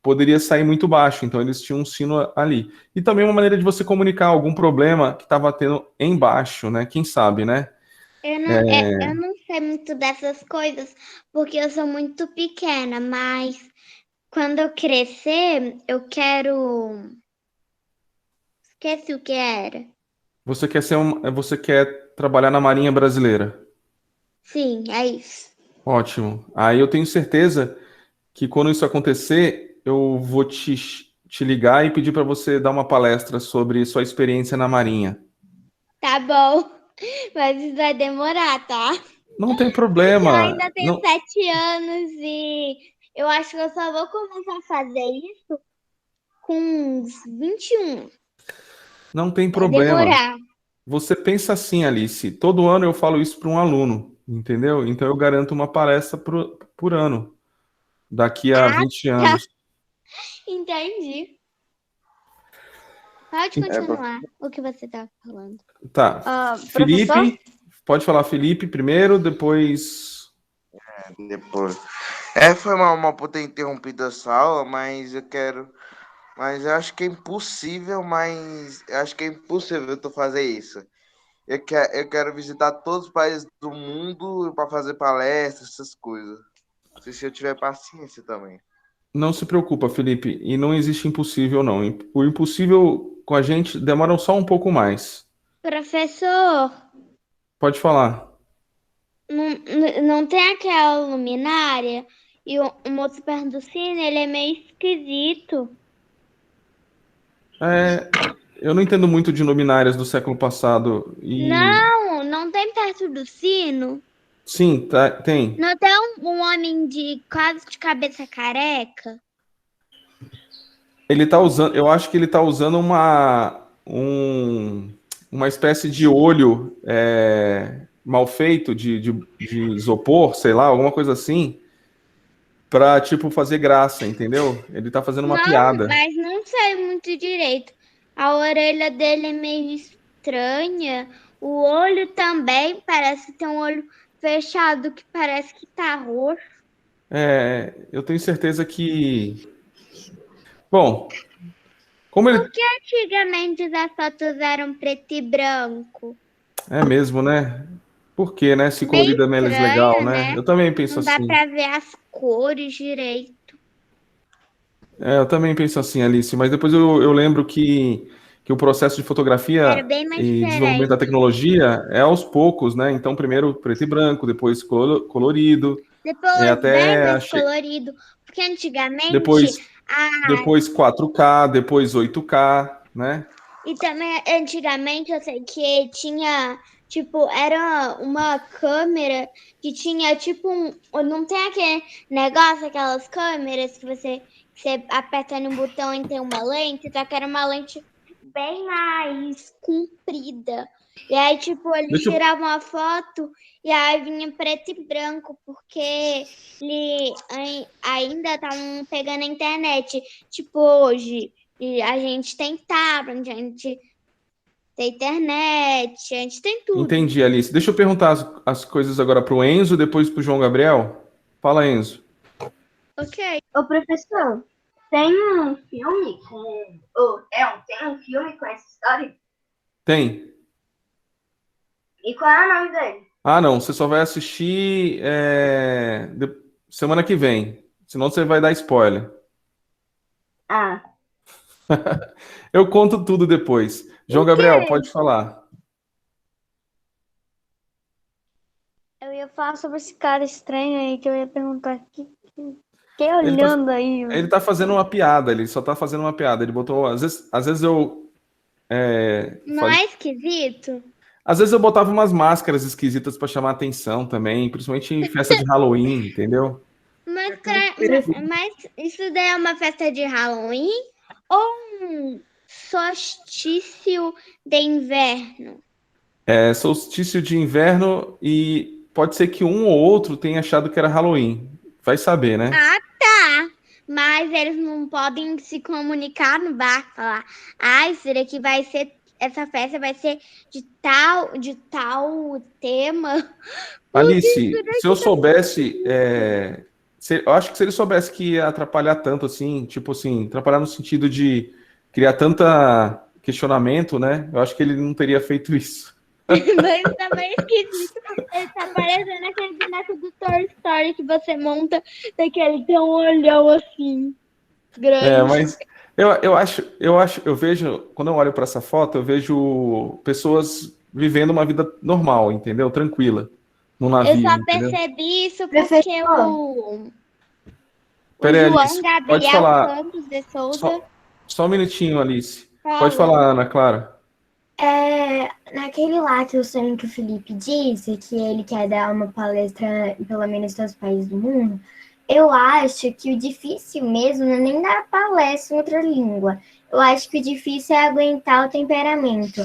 [SPEAKER 1] poderia sair muito baixo, então eles tinham um sino ali. E também uma maneira de você comunicar algum problema que estava tendo embaixo, né? Quem sabe, né?
[SPEAKER 3] Eu não sei muito dessas coisas, porque eu sou muito pequena, mas quando eu crescer, eu quero. Esqueci o que era.
[SPEAKER 1] Você quer trabalhar na Marinha Brasileira?
[SPEAKER 3] Sim, é isso.
[SPEAKER 1] Ótimo. Aí eu tenho certeza que quando isso acontecer, eu vou te ligar e pedir para você dar uma palestra sobre sua experiência na Marinha.
[SPEAKER 3] Tá bom, mas isso vai demorar, tá?
[SPEAKER 1] Não tem
[SPEAKER 3] Eu
[SPEAKER 1] problema.
[SPEAKER 3] ainda tenho
[SPEAKER 1] Não,
[SPEAKER 3] 7 anos e eu acho que eu só vou começar a fazer isso com uns 21.
[SPEAKER 1] não tem
[SPEAKER 3] Vai
[SPEAKER 1] problema.
[SPEAKER 3] demorar.
[SPEAKER 1] Você pensa assim, Alice. Todo ano eu falo isso para um aluno, entendeu? Então eu garanto uma palestra por ano, daqui a 20
[SPEAKER 3] Tá,
[SPEAKER 1] anos.
[SPEAKER 3] entendi. Pode
[SPEAKER 7] É,
[SPEAKER 3] continuar o que você tá falando.
[SPEAKER 1] Tá.
[SPEAKER 9] Professor?
[SPEAKER 1] Felipe, pode falar Felipe primeiro, depois.
[SPEAKER 7] depois. Foi mal por ter interrompido essa aula, mas eu quero. Mas eu acho que é impossível, tu fazer isso. Eu quero visitar todos os países do mundo para fazer palestras, essas coisas. Se eu tiver paciência também.
[SPEAKER 1] Não se preocupa, Felipe, e não existe impossível, não. O impossível com a gente demora só um pouco mais.
[SPEAKER 3] Professor,
[SPEAKER 1] Pode falar.
[SPEAKER 3] não tem aquela luminária? E o moço perto do sino, ele é meio esquisito.
[SPEAKER 1] Eu não entendo muito de luminárias do século passado.
[SPEAKER 3] Não tem perto do sino?
[SPEAKER 1] Sim, tem.
[SPEAKER 3] Não tem um homem quase de cabeça careca?
[SPEAKER 1] Ele tá usando, eu acho que ele tá usando uma espécie de olho mal feito de isopor, sei lá, alguma coisa assim, pra, tipo, fazer graça, entendeu? Ele tá fazendo uma piada.
[SPEAKER 3] Mas não sei muito direito. A orelha dele é meio estranha. O olho também parece ter um olho fechado que parece que tá roxo.
[SPEAKER 1] Eu tenho certeza que. Bom, como ele.
[SPEAKER 3] Por que antigamente as fotos eram preto e branco?
[SPEAKER 1] É mesmo, né? Por quê, né? Se
[SPEAKER 3] Meio
[SPEAKER 1] colorido é menos
[SPEAKER 3] estranho,
[SPEAKER 1] legal, né?
[SPEAKER 3] né?
[SPEAKER 1] Eu também penso
[SPEAKER 3] Não dá
[SPEAKER 1] assim.
[SPEAKER 3] pra ver as cores direito.
[SPEAKER 1] Eu também penso assim, Alice, mas depois eu lembro que o processo de
[SPEAKER 3] Era
[SPEAKER 1] fotografia
[SPEAKER 3] bem mais
[SPEAKER 1] e desenvolvimento da
[SPEAKER 3] diferente.
[SPEAKER 1] tecnologia é aos poucos, né? Então, primeiro preto e branco, depois colorido,
[SPEAKER 3] Depois, bem
[SPEAKER 1] até
[SPEAKER 3] mais colorido. Porque antigamente,
[SPEAKER 1] depois 4K, depois 8K, né?
[SPEAKER 3] E também, antigamente, eu sei que tinha, tipo, era uma câmera que tinha, tipo, não tem aquele negócio, aquelas câmeras que você aperta no botão e tem uma lente, só que era uma lente bem mais comprida. E aí, tipo, eles
[SPEAKER 1] Deixa eu...
[SPEAKER 3] tiravam a foto e aí vinha preto e branco, porque ainda estavam pegando a internet. Tipo, hoje, e a gente tem tablet, a gente tem internet, a gente tem tudo.
[SPEAKER 1] Entendi, Alice. Deixa eu perguntar as coisas agora para o Enzo, depois para o João Gabriel. Fala, Enzo.
[SPEAKER 3] Ok.
[SPEAKER 4] Ô, professor, tem um filme com. Tem um filme com essa história?
[SPEAKER 1] Tem.
[SPEAKER 4] E qual é o nome dele?
[SPEAKER 1] Ah, não. Você só vai assistir semana que vem. Senão você vai dar spoiler.
[SPEAKER 4] Ah,
[SPEAKER 1] Eu conto tudo depois. João Gabriel, pode falar.
[SPEAKER 3] Eu ia falar sobre esse cara estranho aí, que eu ia perguntar que
[SPEAKER 1] Ele tá,
[SPEAKER 3] olhando aí.
[SPEAKER 1] ele tá fazendo uma piada, ele só tá fazendo uma piada. Ele botou. Às vezes eu.
[SPEAKER 3] Não é esquisito?
[SPEAKER 1] Às vezes eu botava umas máscaras esquisitas para chamar atenção também, principalmente em festa de Halloween, entendeu?
[SPEAKER 3] Mas isso daí é uma festa de Halloween ou um solstício de inverno?
[SPEAKER 1] É solstício de inverno e pode ser que um ou outro tenha achado que era Halloween. Vai saber, né?
[SPEAKER 3] Ah, tá. Mas eles não podem se comunicar no bar, falar, isso daqui vai ser, essa festa vai ser de tal tema.
[SPEAKER 1] Alice, se eu soubesse, eu acho que se ele soubesse que ia atrapalhar tanto assim, tipo assim, atrapalhar no sentido de criar tanta questionamento, né? Eu acho que ele não teria feito isso.
[SPEAKER 3] Mas tá meio esquisito. Ele tá parecendo aquele boneco do Toy Story que você monta daquele tem um olhão assim, grande.
[SPEAKER 1] Mas eu vejo, quando eu olho para essa foto, eu vejo pessoas vivendo uma vida normal, entendeu? Tranquila, no
[SPEAKER 3] Eu
[SPEAKER 1] navio,
[SPEAKER 3] só
[SPEAKER 1] entendeu?
[SPEAKER 3] percebi isso porque o
[SPEAKER 1] Peraí,
[SPEAKER 3] João
[SPEAKER 1] Alice, pode
[SPEAKER 3] Gabriel
[SPEAKER 1] falar.
[SPEAKER 3] Campos de Souza
[SPEAKER 1] Só um minutinho, Alice.
[SPEAKER 3] fala.
[SPEAKER 1] Pode falar, Ana Clara.
[SPEAKER 10] Naquele lá que o sonho que o Felipe disse, que ele quer dar uma palestra em pelo menos todos os países do mundo, eu acho que o difícil mesmo não é nem dar palestra em outra língua. Eu acho que o difícil é aguentar o temperamento.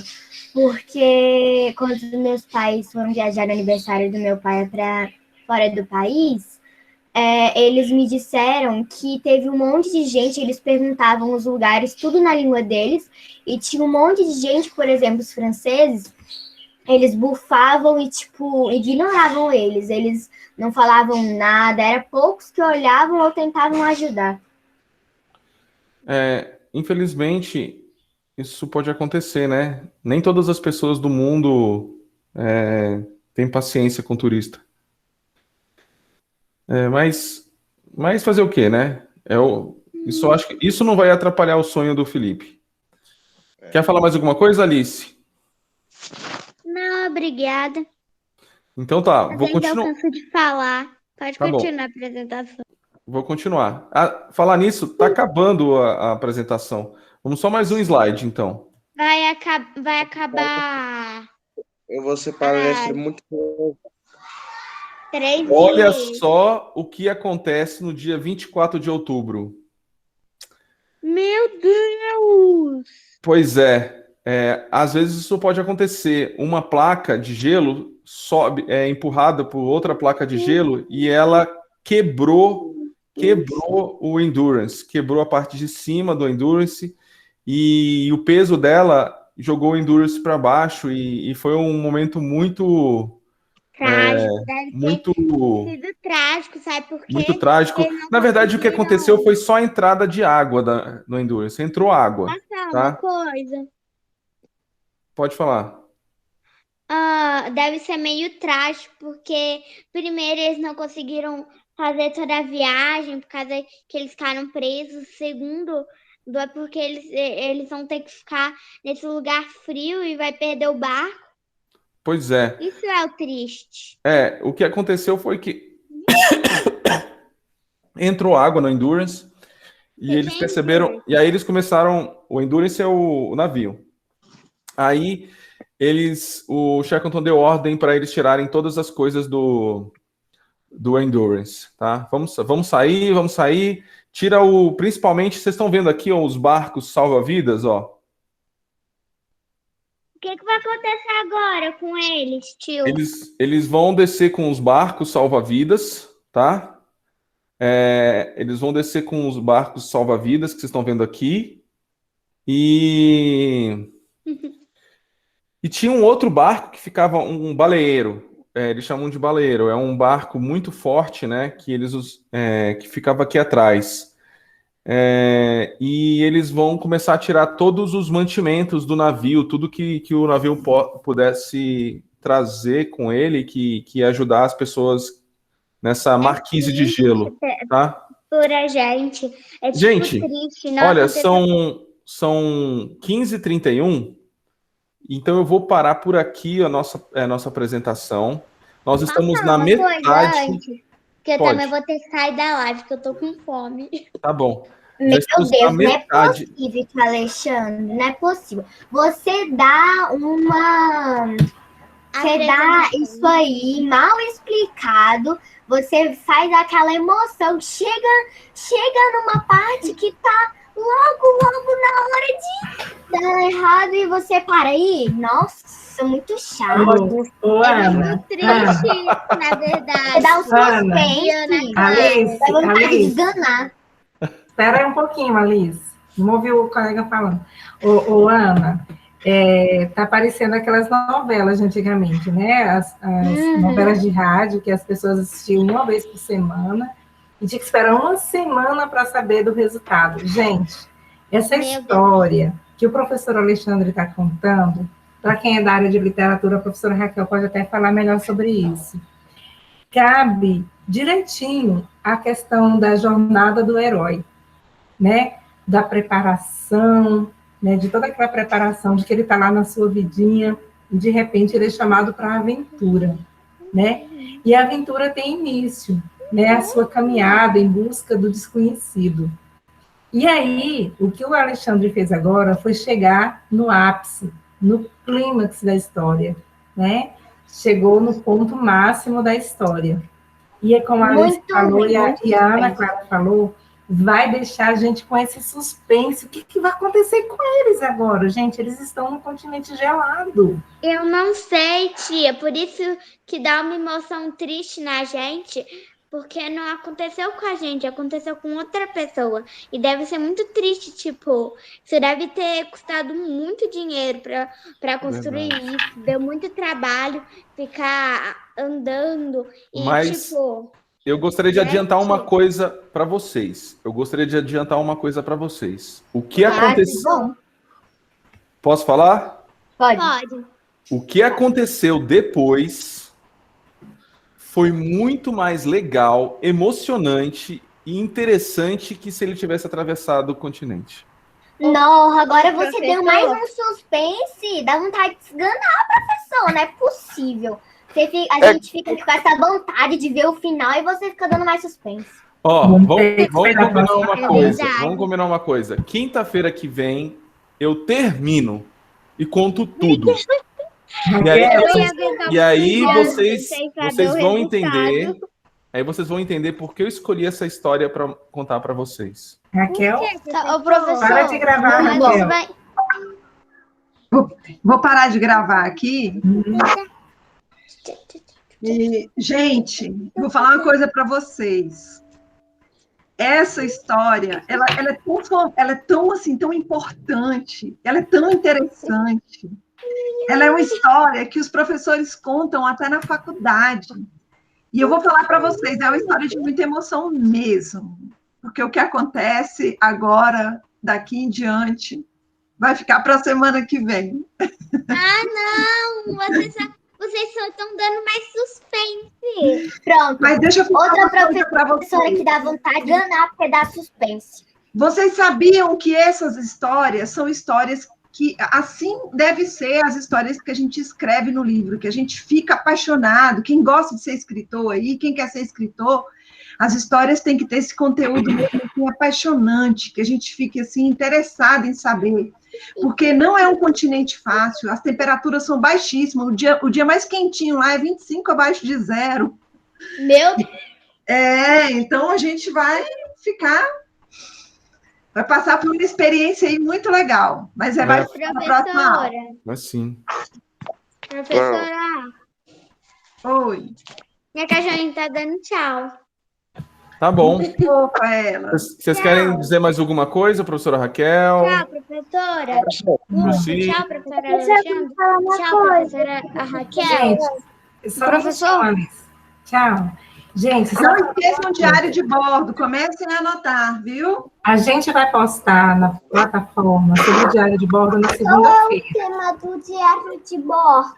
[SPEAKER 10] Porque quando os meus pais foram viajar no aniversário do meu pai para fora do país, eles me disseram que teve um monte de gente, eles perguntavam os lugares, tudo na língua deles, e tinha um monte de gente, por exemplo, os franceses, eles bufavam e, tipo, ignoravam eles não falavam nada, era poucos que olhavam ou tentavam ajudar.
[SPEAKER 1] Infelizmente, isso pode acontecer, né? Nem todas as pessoas do mundo têm paciência com turista. Mas fazer o quê, né? Acho que isso não vai atrapalhar o sonho do Felipe. Quer falar mais alguma coisa, Alice?
[SPEAKER 3] Não, obrigada.
[SPEAKER 1] Então tá,
[SPEAKER 3] Mas
[SPEAKER 1] vou
[SPEAKER 3] ainda
[SPEAKER 1] continuar.
[SPEAKER 3] eu canso de falar. Pode
[SPEAKER 1] Tá bom.
[SPEAKER 3] continuar a apresentação.
[SPEAKER 1] Vou continuar. Falar nisso, tá acabando a apresentação. Vamos só mais um slide, então.
[SPEAKER 3] Vai acabar
[SPEAKER 7] Eu vou ser palestra muito boa.
[SPEAKER 3] 3
[SPEAKER 1] Olha
[SPEAKER 3] dias.
[SPEAKER 1] só o que acontece no dia 24 de outubro.
[SPEAKER 3] Meu Deus!
[SPEAKER 1] Pois às vezes isso pode acontecer. Uma placa de gelo é empurrada por outra placa de gelo e ela quebrou o Endurance, quebrou a parte de cima do Endurance e o peso dela jogou o Endurance para baixo e foi um momento muito
[SPEAKER 3] Trágico, deve
[SPEAKER 1] muito
[SPEAKER 3] ter sido trágico, sabe por quê?
[SPEAKER 1] muito trágico.
[SPEAKER 3] Eles não
[SPEAKER 1] Na verdade, o que
[SPEAKER 3] conseguiram
[SPEAKER 1] aconteceu foi só a entrada de água no Endurance. Entrou água,
[SPEAKER 3] passar
[SPEAKER 1] tá?
[SPEAKER 3] uma coisa.
[SPEAKER 1] Pode falar.
[SPEAKER 3] Deve ser meio trágico, porque primeiro eles não conseguiram fazer toda a viagem por causa que eles ficaram presos. Segundo, é porque eles vão ter que ficar nesse lugar frio e vai perder o barco.
[SPEAKER 1] Pois é.
[SPEAKER 3] Isso é o triste.
[SPEAKER 1] O que aconteceu foi que entrou água no Endurance e eles perceberam. E aí eles começaram. O Endurance é o navio. Aí o Shackleton deu ordem para eles tirarem todas as coisas do Endurance, tá? Vamos sair. Tira principalmente, vocês estão vendo aqui, ó, os barcos salva-vidas, ó.
[SPEAKER 3] O que vai acontecer agora com eles, tio?
[SPEAKER 1] Eles vão descer com os barcos salva-vidas, tá? Eles vão descer com os barcos salva-vidas que vocês estão vendo aqui. E tinha um outro barco que ficava um baleeiro. Eles chamam de baleeiro. É um barco muito forte, né? Que ficava aqui atrás. E eles vão começar a tirar todos os mantimentos do navio, tudo que o navio pudesse trazer com ele, que ia ajudar as pessoas nessa marquise de gelo, tá?
[SPEAKER 3] Por a gente. É tipo
[SPEAKER 1] gente,
[SPEAKER 3] triste, não
[SPEAKER 1] olha,
[SPEAKER 3] aconteceu...
[SPEAKER 1] são 15h31, então eu vou parar por aqui a nossa apresentação. Nós estamos na metade...
[SPEAKER 3] Porque eu também vou ter que sair da live, que eu tô com fome.
[SPEAKER 1] Tá bom.
[SPEAKER 10] Meu Deus, não é possível, Alexandre, não é possível. Você dá isso aí mal explicado, você faz aquela emoção, chega numa parte que tá logo na hora de dar errado e você para aí. Nossa, muito chato.
[SPEAKER 2] Ana,
[SPEAKER 3] muito triste, na verdade.
[SPEAKER 10] Você dá um suspense.
[SPEAKER 2] Alice,
[SPEAKER 10] dá vontade de enganar.
[SPEAKER 2] Espera aí um pouquinho, Alice. Vamos ouvir o colega falando. Ana, tá aparecendo aquelas novelas de antigamente, né? As novelas de rádio que as pessoas assistiam uma vez por semana e tinha que esperar uma semana para saber do resultado. Gente, essa história que o professor Alexandre está contando, para quem é da área de literatura, a professora Raquel pode até falar melhor sobre isso. Cabe direitinho a questão da jornada do herói, né? Da preparação, né? De toda aquela preparação, de que ele está lá na sua vidinha, e de repente ele é chamado para a aventura, né? E a aventura tem início, né? A sua caminhada em busca do desconhecido. E aí, o que o Alexandre fez agora foi chegar no ápice, no clímax da história, né? Chegou no ponto máximo da história. E é como a Alice falou e a Ana Clara falou, vai deixar a gente com esse suspense. O que vai acontecer com eles agora? Gente, eles estão no continente gelado.
[SPEAKER 3] Eu não sei, tia. Por isso que dá uma emoção triste na gente, porque não aconteceu com a gente, aconteceu com outra pessoa. E deve ser muito triste, tipo, isso deve ter custado muito dinheiro para construir isso. Deu muito trabalho ficar andando e,
[SPEAKER 1] Mas
[SPEAKER 3] tipo...
[SPEAKER 1] eu gostaria de adiantar uma coisa para vocês. O que aconteceu... Posso falar?
[SPEAKER 3] Pode.
[SPEAKER 1] O que aconteceu depois foi muito mais legal, emocionante e interessante que se ele tivesse atravessado o continente.
[SPEAKER 10] Não, agora você deu mais um suspense, dá vontade de esganar, professor, não é possível. A gente fica com essa vontade de ver o final e você fica dando mais suspense.
[SPEAKER 1] Ó, vamos combinar uma coisa. Vamos combinar uma coisa. Quinta-feira que vem eu termino e conto tudo. E aí vocês vão entender. Aí vocês vão entender por que eu escolhi essa história para contar para vocês.
[SPEAKER 2] Raquel?
[SPEAKER 4] O professor,
[SPEAKER 2] para de gravar, Raquel.
[SPEAKER 5] Vou parar de gravar aqui. E, gente, vou falar uma coisa para vocês. Essa história, ela é tão assim, tão importante, ela é tão interessante. Ela é uma história que os professores contam até na faculdade. E eu vou falar para vocês, é uma história de muita emoção mesmo. Porque o que acontece agora, daqui em diante, vai ficar para a semana que vem.
[SPEAKER 3] Ah, não! Vocês só estão dando mais suspense.
[SPEAKER 10] Pronto.
[SPEAKER 5] Mas deixa eu falar
[SPEAKER 10] outra professora que dá vontade de enganar porque dá suspense.
[SPEAKER 5] Vocês sabiam que essas histórias são histórias que, assim, deve ser as histórias que a gente escreve no livro, que a gente fica apaixonado. Quem gosta de ser escritor aí, quem quer ser escritor, as histórias têm que ter esse conteúdo mesmo assim, apaixonante, que a gente fique assim, interessado em saber. porque não é um continente fácil, as temperaturas são baixíssimas, o dia mais quentinho lá é 25 abaixo de zero.
[SPEAKER 3] Meu Deus.
[SPEAKER 5] Então a gente vai passar por uma experiência aí muito legal, mas vai na próxima aula.
[SPEAKER 1] Mas sim.
[SPEAKER 3] Professora,
[SPEAKER 5] Oi.
[SPEAKER 3] minha cachorrinha tá dando tchau.
[SPEAKER 1] Tá bom.
[SPEAKER 5] Opa, ela.
[SPEAKER 1] Vocês querem dizer mais alguma coisa, professora Raquel?
[SPEAKER 3] Tchau, professora.
[SPEAKER 1] Lucy?
[SPEAKER 3] Tchau, professora Alexandre. Tchau, professora Raquel.
[SPEAKER 2] Professor. Tchau. Gente,
[SPEAKER 5] não esqueçam o diário de bordo, comecem a anotar, viu?
[SPEAKER 2] A gente vai postar na plataforma sobre o diário de bordo na segunda-feira.
[SPEAKER 3] Qual é o tema do diário de bordo?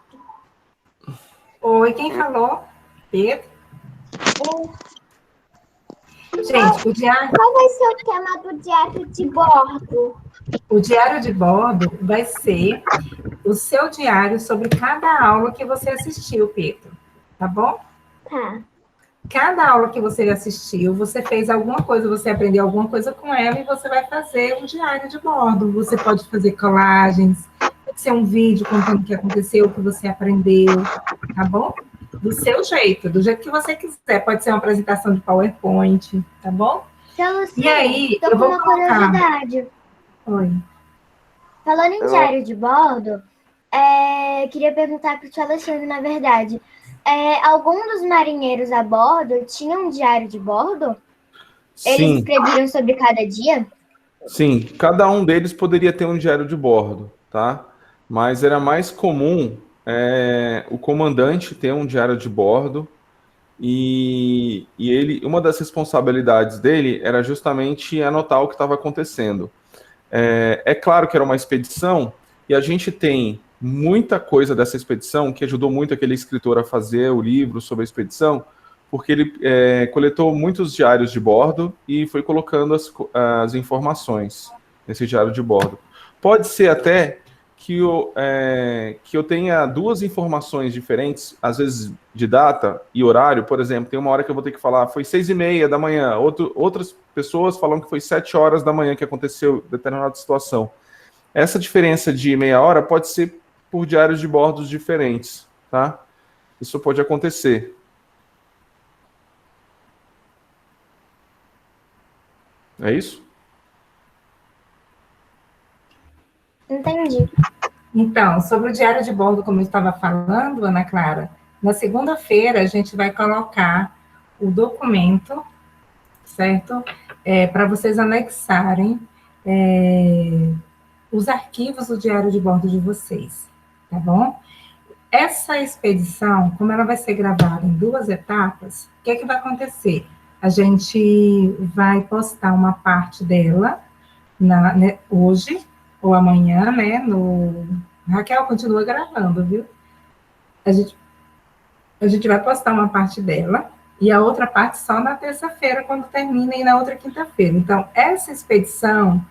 [SPEAKER 2] Oi, quem falou? Pedro? Gente, o diário...
[SPEAKER 3] Qual vai ser o tema do diário de bordo?
[SPEAKER 2] O diário de bordo vai ser o seu diário sobre cada aula que você assistiu, Pedro. Tá bom?
[SPEAKER 3] Tá.
[SPEAKER 2] Cada aula que você assistiu, você fez alguma coisa, você aprendeu alguma coisa com ela e você vai fazer um diário de bordo. Você pode fazer colagens, pode ser um vídeo contando o que aconteceu, o que você aprendeu, tá bom? Do seu jeito, do jeito que você quiser. Pode ser uma apresentação de PowerPoint, tá bom?
[SPEAKER 3] Então, Luciana,
[SPEAKER 2] e aí,
[SPEAKER 3] tô
[SPEAKER 2] eu vou
[SPEAKER 3] com uma
[SPEAKER 2] colocar...
[SPEAKER 3] curiosidade.
[SPEAKER 2] Oi.
[SPEAKER 3] Falando em diário de bordo, queria perguntar para o tio Alexandre, na verdade, algum dos marinheiros a bordo tinha um diário de bordo?
[SPEAKER 1] Sim.
[SPEAKER 3] Eles escreviam sobre cada dia?
[SPEAKER 1] Sim, cada um deles poderia ter um diário de bordo, tá? Mas era mais comum o comandante ter um diário de bordo e ele, uma das responsabilidades dele era justamente anotar o que estava acontecendo. É claro que era uma expedição e a gente tem muita coisa dessa expedição que ajudou muito aquele escritor a fazer o livro sobre a expedição, porque ele coletou muitos diários de bordo e foi colocando as informações nesse diário de bordo. Pode ser até que eu tenha duas informações diferentes, às vezes de data e horário. Por exemplo, tem uma hora que eu vou ter que falar, foi 6h30 da manhã, outras pessoas falam que foi 7 horas da manhã que aconteceu determinada situação. Essa diferença de meia hora pode ser por diários de bordos diferentes, tá? Isso pode acontecer. É isso?
[SPEAKER 3] Entendi.
[SPEAKER 2] Então, sobre o diário de bordo, como eu estava falando, Ana Clara, na segunda-feira a gente vai colocar o documento, certo? Para vocês anexarem os arquivos do diário de bordo de vocês, tá bom? Essa expedição, como ela vai ser gravada em 2 etapas, o que é que vai acontecer? A gente vai postar uma parte dela hoje ou amanhã, né? Raquel continua gravando, viu? A gente vai postar uma parte dela e a outra parte só na terça-feira, quando termina, e na outra quinta-feira. Então, essa expedição